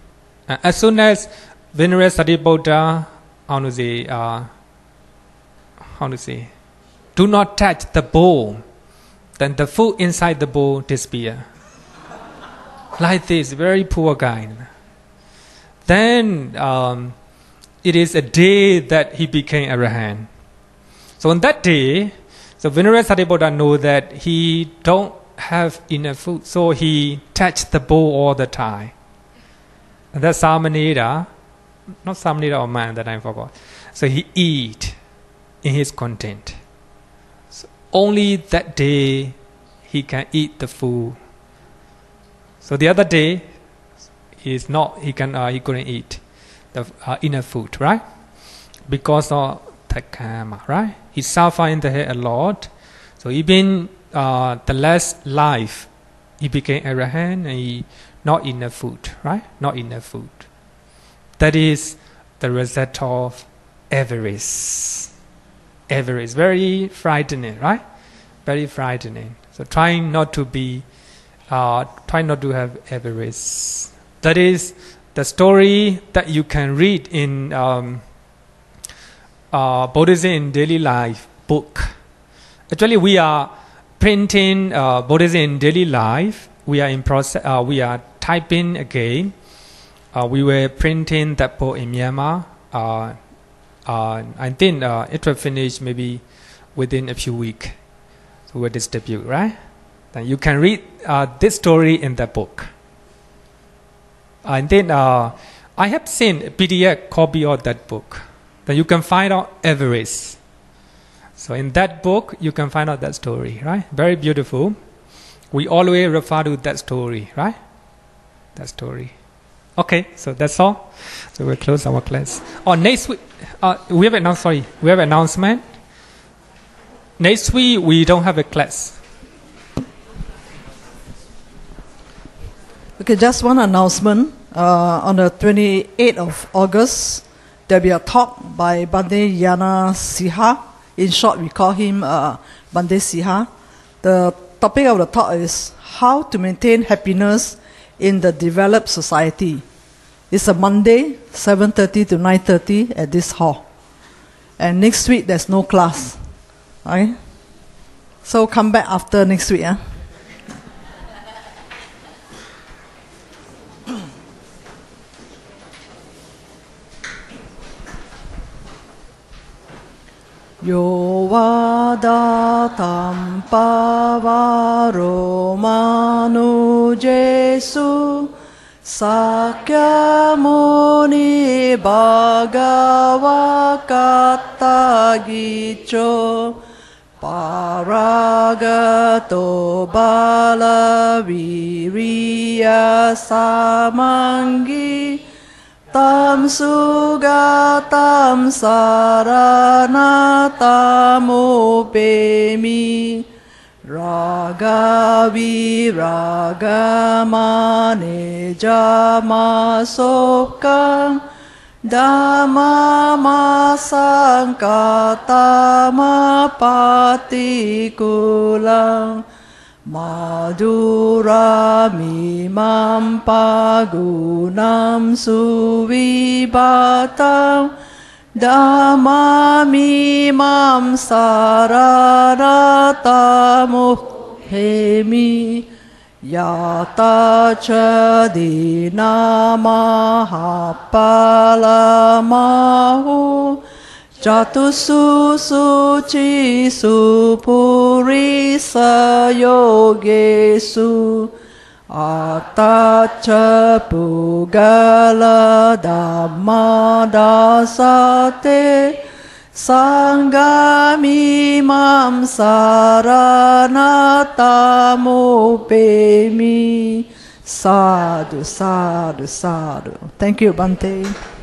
As soon as Venerable Sariputta, do not touch the bowl, then the food inside the bowl disappear. Like this, very poor guy. Then it is a day that he became Arahant. So on that day, so Venerable Sariputta know that he don't have enough food, so he touched the bowl all the time. And that Samanera, not Samanera or man that I forgot. So he eat in his content. So only that day he can eat the food. So the other day he couldn't eat the enough food, right? Because of the karma, right? He suffered in the head a lot. So even the last life he became Arahant and he not enough food, right? Not enough food. That is the result of avarice. Avarice, very frightening, right? Very frightening. So try not to have avarice. That is the story that you can read in Buddhism in Daily Life book. Actually, we are printing Buddhism in Daily Life. We are in process. We are typing again. We were printing that book in Myanmar. I think it will finish maybe within a few weeks. So we'll distribute, right? Then you can read this story in that book. And then I have seen a PDF copy of that book. Then you can find out Avarice. So in that book, you can find out that story, right? Very beautiful. We always refer to that story, right? That story. Okay, so that's all. So we'll close our class. Next week, we have an announcement. Next week, we don't have a class. Okay, just one announcement. On the 28th of August, there will be a talk by Bhante Yana Siha. In short, we call him Bhante Siha. The topic of the talk is how to maintain happiness in the developed society. It's a Monday, 7:30 to 9:30 at this hall. And next week there's no class. Okay? So come back after next week. Yo vadatam pavaro manu Jesu Sakyamuni Bhagavakata Gicho Paragato Bala Viriya Samangi Tam Sugatam Saranatam Upemi Ragavi Ragamane Jamasokam Dhammama Sankatama Patikulam Madhura mimam pagunam suvibatam Dhamma mimam sararatamuhemi Yata chadinamahapalamahu Jatusu suci supurisa yogesu Atacha pugala dhamma dasate Sangamimam saranatamupemi Sadhu, sadhu, sadhu. Thank you, Bhante.